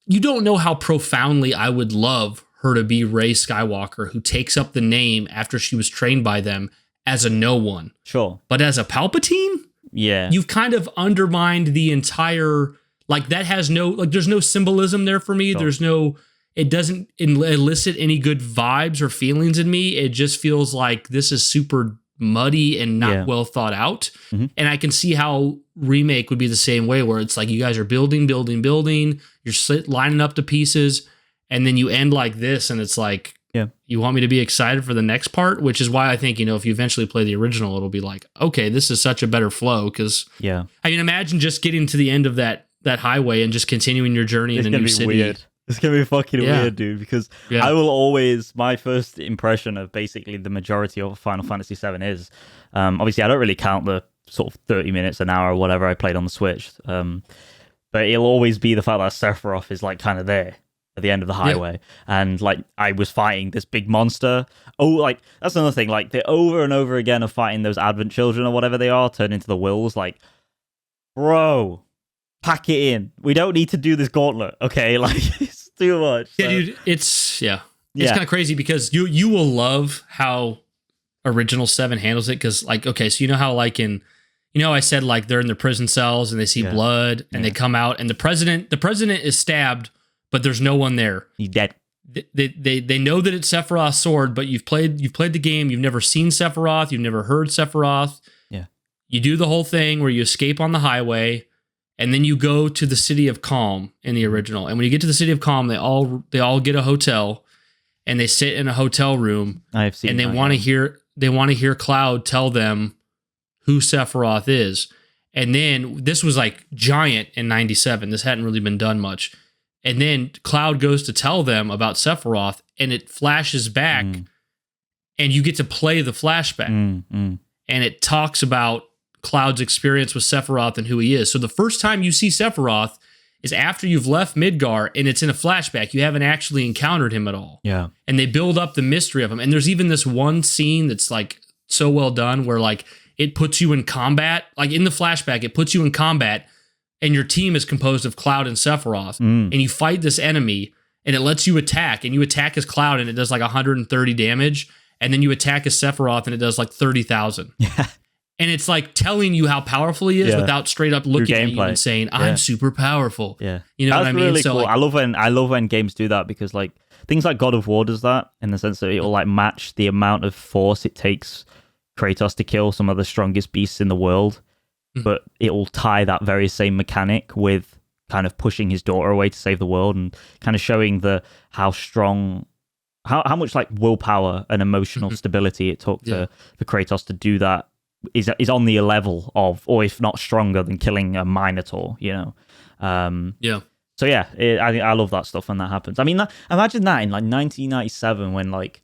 you don't know how profoundly I would love her to be Rey Skywalker, who takes up the name after she was trained by them as a no one. Sure. But as a Palpatine, you've kind of undermined the entire, like that has no, like there's no symbolism there for me. Sure. There's no, it doesn't elicit any good vibes or feelings in me. It just feels like this is super muddy and not well thought out. And I can see how Remake would be the same way, where it's like you guys are building, you're lining up the pieces, and then you end like this, and it's like, you want me to be excited for the next part, which is why I think, if you eventually play the original, it'll be like, okay, this is such a better flow. Because I mean, imagine just getting to the end of that that highway and just continuing your journey in a new city. Weird. It's gonna be fucking weird, dude, because I will always, my first impression of basically the majority of Final Fantasy VII is, obviously I don't really count the sort of 30 minutes, an hour, or whatever I played on the Switch, but it'll always be the fact that Sephiroth is like kind of there at the end of the highway, and like I was fighting this big monster. Oh, like that's another thing, like the over and over again of fighting those Advent children or whatever they are, turned into the Wills, like, bro, pack it in. We don't need to do this gauntlet, okay? Like, it's too much. Yeah, dude, it's kind of crazy because you will love how original 7 handles it, because like, okay, so you know how like in, you know, I said like they're in their prison cells and they see blood and they come out and the president is stabbed, but there's no one there. He's dead. They know that it's Sephiroth's sword, but you've played the game, you've never seen Sephiroth, you've never heard Sephiroth. Yeah. You do the whole thing where you escape on the highway. And then you go to the City of Calm in the original. And when you get to the City of Calm, they all get a hotel and they sit in a hotel room. I've seen, and they want to hear Cloud tell them who Sephiroth is. And then this was like giant in 97. This hadn't really been done much. And then Cloud goes to tell them about Sephiroth and it flashes back and you get to play the flashback. And it talks about Cloud's experience with Sephiroth and who he is. So the first time you see Sephiroth is after you've left Midgar and it's in a flashback. You haven't actually encountered him at all. Yeah. And they build up the mystery of him. And there's even this one scene that's like so well done where like it puts you in combat. Like in the flashback, it puts you in combat and your team is composed of Cloud and Sephiroth. And you fight this enemy and it lets you attack. And you attack as Cloud and it does like 130 damage. And then you attack as Sephiroth and it does like 30,000. Yeah. And it's like telling you how powerful he is without straight up looking at you and saying, "I'm super powerful." Yeah, you know what I mean. Really so cool. like, I love when games do that, because like things like God of War does that in the sense that it will like match the amount of force it takes Kratos to kill some of the strongest beasts in the world, but it will tie that very same mechanic with kind of pushing his daughter away to save the world and kind of showing how strong. How much like willpower and emotional stability it took for Kratos to do that is on the level of, or if not stronger than, killing a Minotaur, you know? So yeah, I love that stuff when that happens. I mean, imagine that in like 1997 when like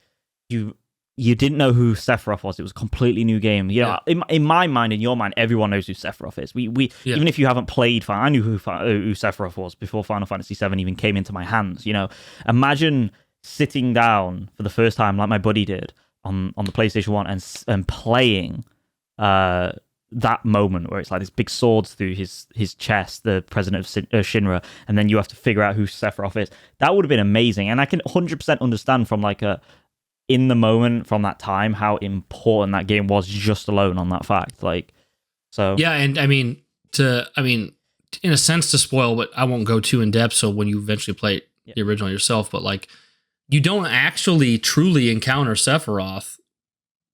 you didn't know who Sephiroth was. It was a completely new game. You know, in my mind, in your mind, everyone knows who Sephiroth is. We even if you haven't played, I knew who Sephiroth was before Final Fantasy VII even came into my hands. You know, imagine sitting down for the first time like my buddy did on the PlayStation 1 and playing that moment where it's like this big swords through his chest, the president of Shinra, and then you have to figure out who Sephiroth is. That would have been amazing. And I can 100% understand from like in the moment from that time how important that game was just alone on that fact. Like, so yeah, and I mean in a sense to spoil, but I won't go too in depth. So when you eventually play the original yourself, but like you don't actually truly encounter Sephiroth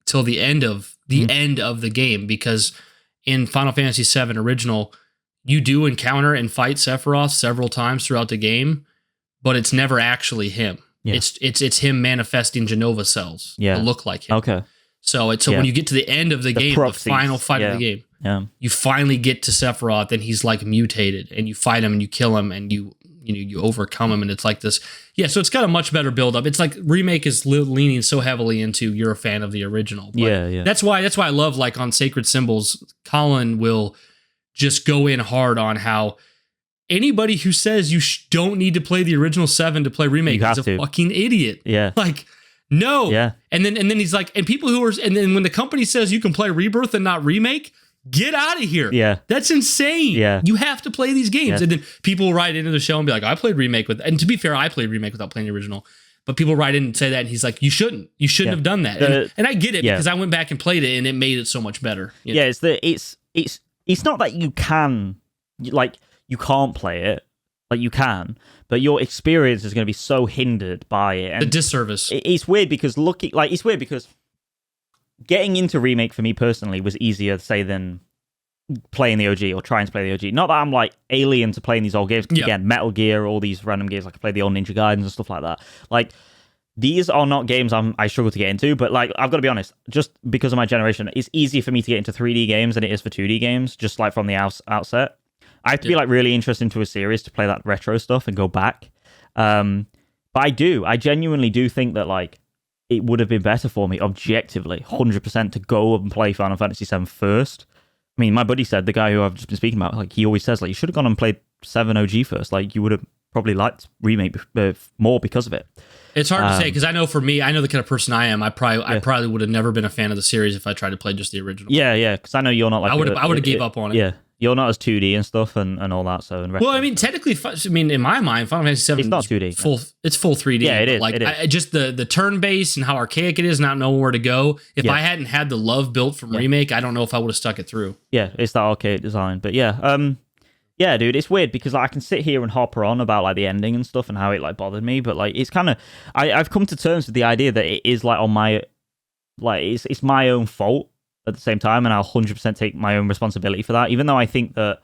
till the end of the game, because in Final Fantasy VII Original, you do encounter and fight Sephiroth several times throughout the game, but it's never actually him. Yeah. It's him manifesting Genova cells to look like him. Okay. So when you get to the end of the game, the final fight of the game, you finally get to Sephiroth and he's like mutated, and you fight him and you kill him and you overcome him, and it's like this. Yeah, so it's got a much better build up. It's like Remake is leaning so heavily into you're a fan of the original. But That's why I love like on Sacred Symbols, Colin will just go in hard on how anybody who says you don't need to play the original 7 to play Remake is a fucking idiot. Yeah. Like, no. Yeah. And then he's like, and people and then when the company says you can play Rebirth and not Remake, get out of here. Yeah. That's insane. Yeah. You have to play these games. Yeah. And then people write into the show and be like, I played Remake and to be fair, I played Remake without playing the original. But people write in and say that, and he's like, you shouldn't have done that. And I get it because I went back and played it and it made it so much better. You know? It's not that you can, like, you can't play it. Like, you can, but your experience is going to be so hindered by it. And the disservice. It's weird because getting into Remake for me personally was easier, say, than playing the OG or trying to play the OG. Not that I'm like alien to playing these old games. Again, Metal Gear, all these random games, like I play the old Ninja Gaidens and stuff like that. Like, these are not games I struggle to get into, but like, I've got to be honest, just because of my generation, it's easier for me to get into 3D games than it is for 2D games, just like from the outset. I have to be like really interested into a series to play that retro stuff and go back. But I genuinely do think that like it would have been better for me objectively, 100% to go and play Final Fantasy VII first. I mean, my buddy said, the guy who I've just been speaking about, like he always says, like you should have gone and played 7 OG first. Like you would have probably liked Remake more because of it. It's hard to say because I know for me, I know the kind of person I am. I probably would have never been a fan of the series if I tried to play just the original. Yeah, because I know you're not like I would have gave up on it. Yeah, you're not as 2D and stuff and all that. So well, I mean, technically, in my mind, Final Fantasy VII it's not 2D. It's full 3D. Yeah, it is. Like it is. just the turn based and how archaic it is, not knowing where to go. If I hadn't had the love built from Remake, I don't know if I would have stuck it through. Yeah, it's that arcade design, but yeah. Yeah, dude, it's weird because I can sit here and hopper on about like the ending and stuff and how it like bothered me, but like it's kind of I've come to terms with the idea that it is like on my like it's my own fault at the same time, and I'll 100% take my own responsibility for that. Even though I think that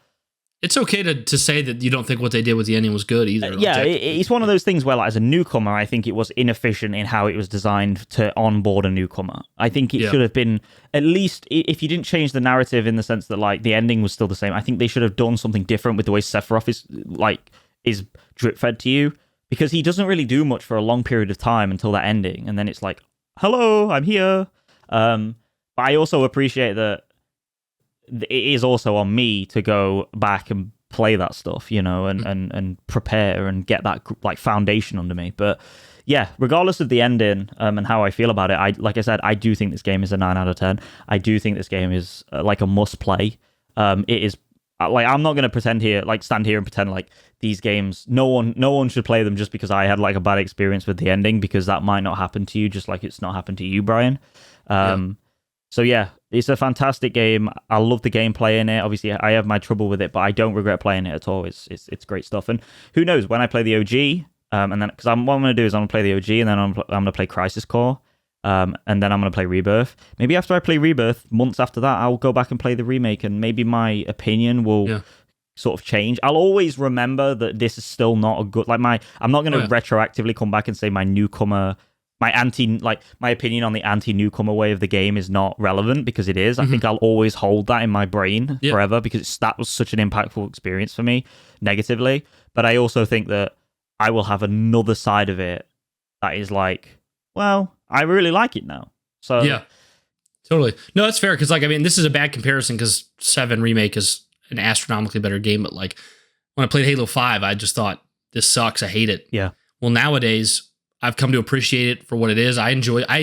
it's okay to say that you don't think what they did with the ending was good either. Yeah, it's one of those things where, like, as a newcomer, I think it was inefficient in how it was designed to onboard a newcomer. I think it should have been, at least, if you didn't change the narrative in the sense that, like, the ending was still the same, I think they should have done something different with the way Sephiroth is drip-fed to you, because he doesn't really do much for a long period of time until that ending, and then it's like, hello, I'm here. But I also appreciate that it is also on me to go back and play that stuff, you know, and prepare and get that like foundation under me. But yeah, regardless of the ending and how I feel about it, like I said, I do think this game is a 9 out of 10. I do think this game is like a must play. It is like, I'm not going to stand here and pretend like these games, no one should play them just because I had like a bad experience with the ending, because that might not happen to you, just like it's not happened to you, Brian. So yeah, it's a fantastic game. I love the gameplay in it. Obviously, I have my trouble with it, but I don't regret playing it at all. It's great stuff. And who knows, when I play the OG, and then because what I'm going to do is I'm going to play the OG, and then I'm going to play Crisis Core, and then I'm going to play Rebirth. Maybe after I play Rebirth, months after that, I'll go back and play the remake, and maybe my opinion will sort of change. I'll always remember that this is still not a good, like I'm not going to retroactively come back and say my newcomer. My opinion on the anti-newcomer way of the game is not relevant, because it is. I think I'll always hold that in my brain forever, because that was such an impactful experience for me, negatively. But I also think that I will have another side of it that is like, well, I really like it now. So yeah, totally. No, that's fair, because like, I mean, this is a bad comparison because 7 Remake is an astronomically better game, but like when I played Halo 5, I just thought, this sucks, I hate it. Yeah. Well, nowadays, I've come to appreciate it for what it is. I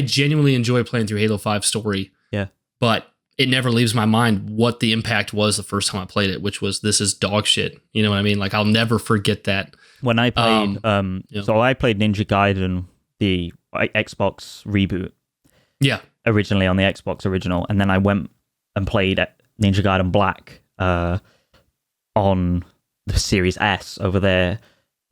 genuinely enjoy playing through Halo 5 story. Yeah. But it never leaves my mind what the impact was the first time I played it, which was, this is dog shit. You know what I mean? Like, I'll never forget that. When I played, so I played Ninja Gaiden, the Xbox reboot. Yeah. Originally on the Xbox original. And then I went and played Ninja Gaiden Black on the Series S over there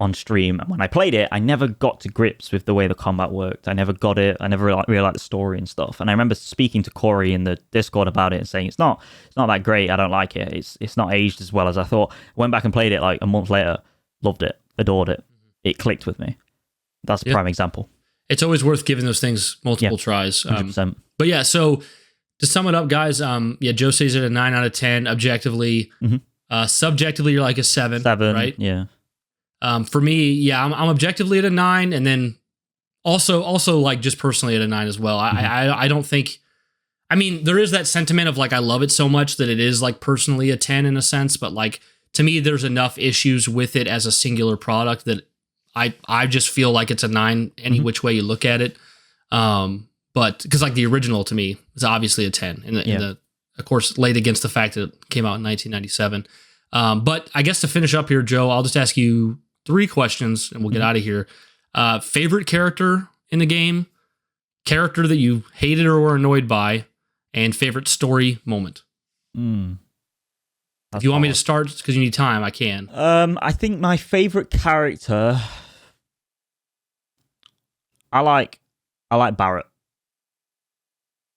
on stream. And when I played it, I never got to grips with the way the combat worked. I never got it. I never really liked the story and stuff. And I remember speaking to Corey in the Discord about it and saying, it's not that great. I don't like it. It's not aged as well as I thought. Went back and played it like a month later. Loved it. Adored it. It clicked with me. That's a prime example. It's always worth giving those things multiple tries. 100%. But yeah, so to sum it up, guys, Joe says it a 9 out of 10 objectively. Subjectively, you're like a 7, right? Yeah. For me, I'm objectively at a 9, and then also like just personally at a 9 as well. I don't think, I mean, there is that sentiment of like, I love it so much that it is like personally a 10 in a sense, but like, to me, there's enough issues with it as a singular product that I just feel like it's a 9 any which way you look at it. But because like the original to me is obviously a 10, in the of course laid against the fact that it came out in 1997. But I guess to finish up here, Joe, I'll just ask you 3 questions and we'll get out of here. Favorite character in the game, character that you hated or were annoyed by, and favorite story moment. If you want me to start because you need time, I can. I think my favorite character, I like Barrett.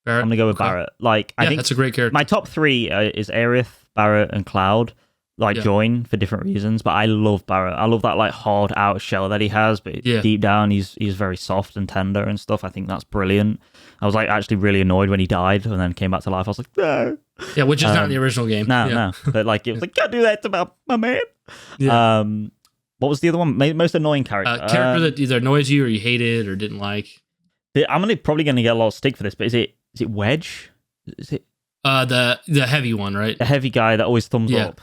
I'm gonna go with Barrett. Like, I think that's a great character. My top 3 is Aerith, Barrett, and Cloud. like join for different reasons, but I love Barrett. I love that like hard outer shell that he has, but deep down he's very soft and tender and stuff. I think that's brilliant. I was like actually really annoyed when he died and then came back to life. I was like, no. Yeah, which is not in the original game. No. But like it was like, can't do that to my man. Yeah. What was the other one? Most annoying character? Character that either annoys you or you hated or didn't like. I'm probably gonna get a lot of stick for this, but is it Wedge? Is it the heavy one, right? The heavy guy that always thumbs up.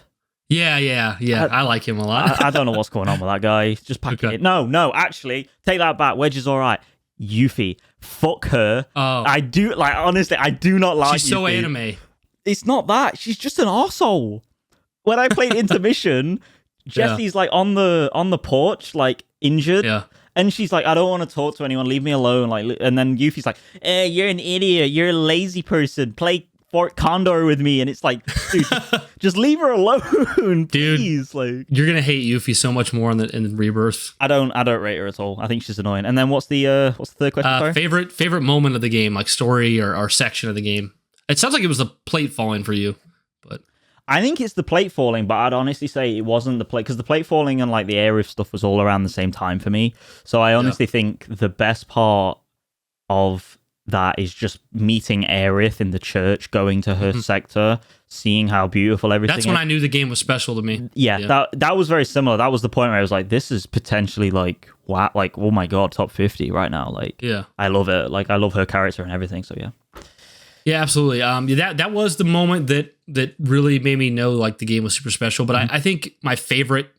Yeah. I like him a lot. I don't know what's going on with that guy. Just pack it. No, actually, take that back. Wedge is all right. Yuffie, fuck her. Oh, I do like. Honestly, I do not like. She's so Yuffie. anime. It's not that. She's just an arsehole. When I played Intermission, Jessie's like on the porch, like injured. Yeah. And she's like, I don't want to talk to anyone. Leave me alone. Like, and then Yuffie's like, you're an idiot. You're a lazy person. Play Fort Condor with me. And it's like, dude, just leave her alone, please. Dude, like, you're gonna hate Yuffie so much more in Rebirth. I don't rate her at all. I think she's annoying. And then what's the third question? Sorry? Favorite moment of the game, like story or section of the game. It sounds like it was the plate falling for you, but I think it's the plate falling, but I'd honestly say it wasn't the plate, because the plate falling and like the Aerith stuff was all around the same time for me. So I honestly think the best part of that is just meeting Aerith in the church, going to her sector, seeing how beautiful everything is. That's when I knew the game was special to me. Yeah. That was very similar. That was the point where I was like, this is potentially like, wow, like, oh my God, top 50 right now. Like, I love it. Like, I love her character and everything. So yeah. Yeah, absolutely. That was the moment that really made me know like the game was super special. But I think my favorite,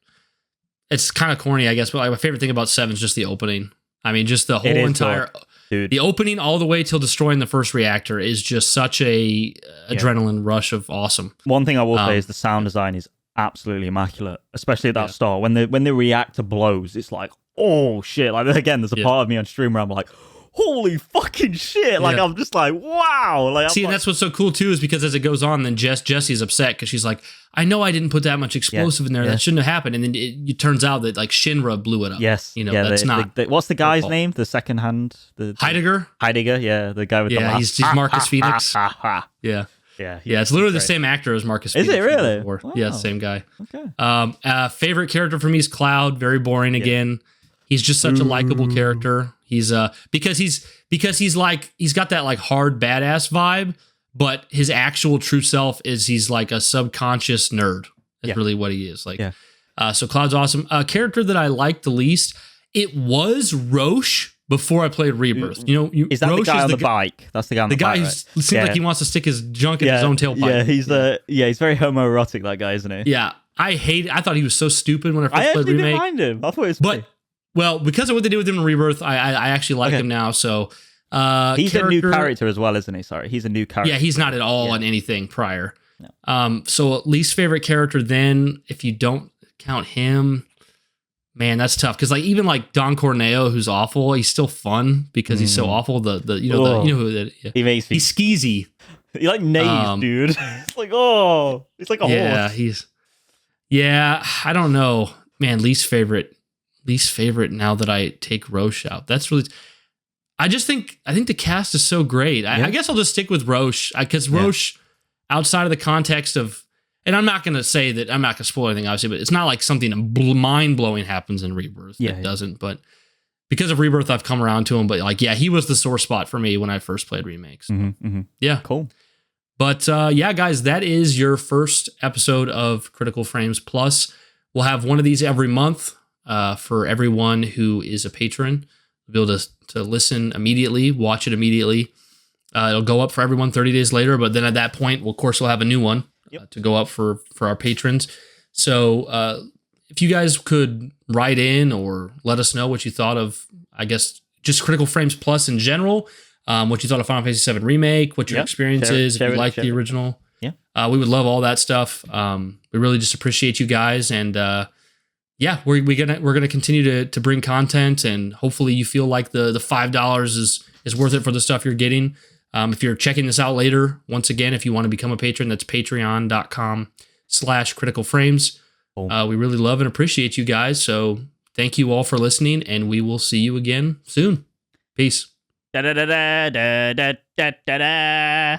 it's kind of corny, I guess, but like my favorite thing about 7 is just the opening. I mean, just the whole entire, the opening all the way till destroying the first reactor is just such a adrenaline rush of awesome. One thing I will say is the sound design is absolutely immaculate, especially at that start when the reactor blows. It's like, oh shit! Like again, there's a part of me on stream where I'm like, holy fucking shit. Like, I'm just like, wow. Like, see, and that's what's so cool too, is because as it goes on, then Jessie's upset because she's like, I know I didn't put that much explosive in there. That shouldn't have happened. And then it turns out that like Shinra blew it up. Yes. You know, that's not. What's the guy's name? The second hand? Heidegger? Heidegger, yeah. The guy with the mask. He's Marcus Phoenix. Yeah. Yeah, it's literally the same actor as Marcus Phoenix. Is it really? Wow. Yeah, same guy. Okay. Favorite character for me is Cloud. Very boring again. He's just such a likable character. He's because he's like, he's got that like hard badass vibe, but his actual true self is he's like a subconscious nerd. That's really what he is. Like, so Cloud's awesome. A character that I liked the least, it was Roche before I played Rebirth. You know, is that Roche the guy on the bike? That's the guy on the bike. The guy who seems like he wants to stick his junk in his own tailpipe. Yeah, he's very homoerotic, that guy, isn't he? Yeah, I thought he was so stupid when I first played Remake. I didn't mind him. I thought it was funny. Well, because of what they did with him in Rebirth, I actually like him now. So he's a new character as well, isn't he? Sorry, he's a new character. Yeah, he's not at all on anything prior. No. So least favorite character then, if you don't count him, man, that's tough. Because like even like Don Corneo, who's awful, he's still fun because he's so awful. You know who that he makes me. He's skeezy. He like naive, dude. It's like he's like a horse. I don't know, man. Least favorite now that I take Roche out. That's really. I think the cast is so great. I guess I'll just stick with Roche because Roche, outside of the context of, and I'm not going to say that, I'm not going to spoil anything obviously, but it's not like something mind blowing happens in Rebirth. It doesn't. But because of Rebirth, I've come around to him. But like, he was the sore spot for me when I first played remakes. So, yeah, cool. But guys, that is your first episode of Critical Frames Plus. We'll have one of these every month. For everyone who is a patron, you'll be able to listen immediately, watch it immediately. It'll go up for everyone 30 days later, but then at that point, we'll have a new one to go up for our patrons. So if you guys could write in or let us know what you thought of, I guess, just Critical Frames Plus in general, what you thought of Final Fantasy VII Remake, what your experience is, if you liked the original. Yeah, we would love all that stuff. We really just appreciate you guys, and we're gonna continue to bring content, and hopefully you feel like the $5 is worth it for the stuff you're getting. If you're checking this out later, once again, if you want to become a patron, that's patreon.com/criticalframes. Cool. We really love and appreciate you guys. So thank you all for listening, and we will see you again soon. Peace. Da da da da da da da da.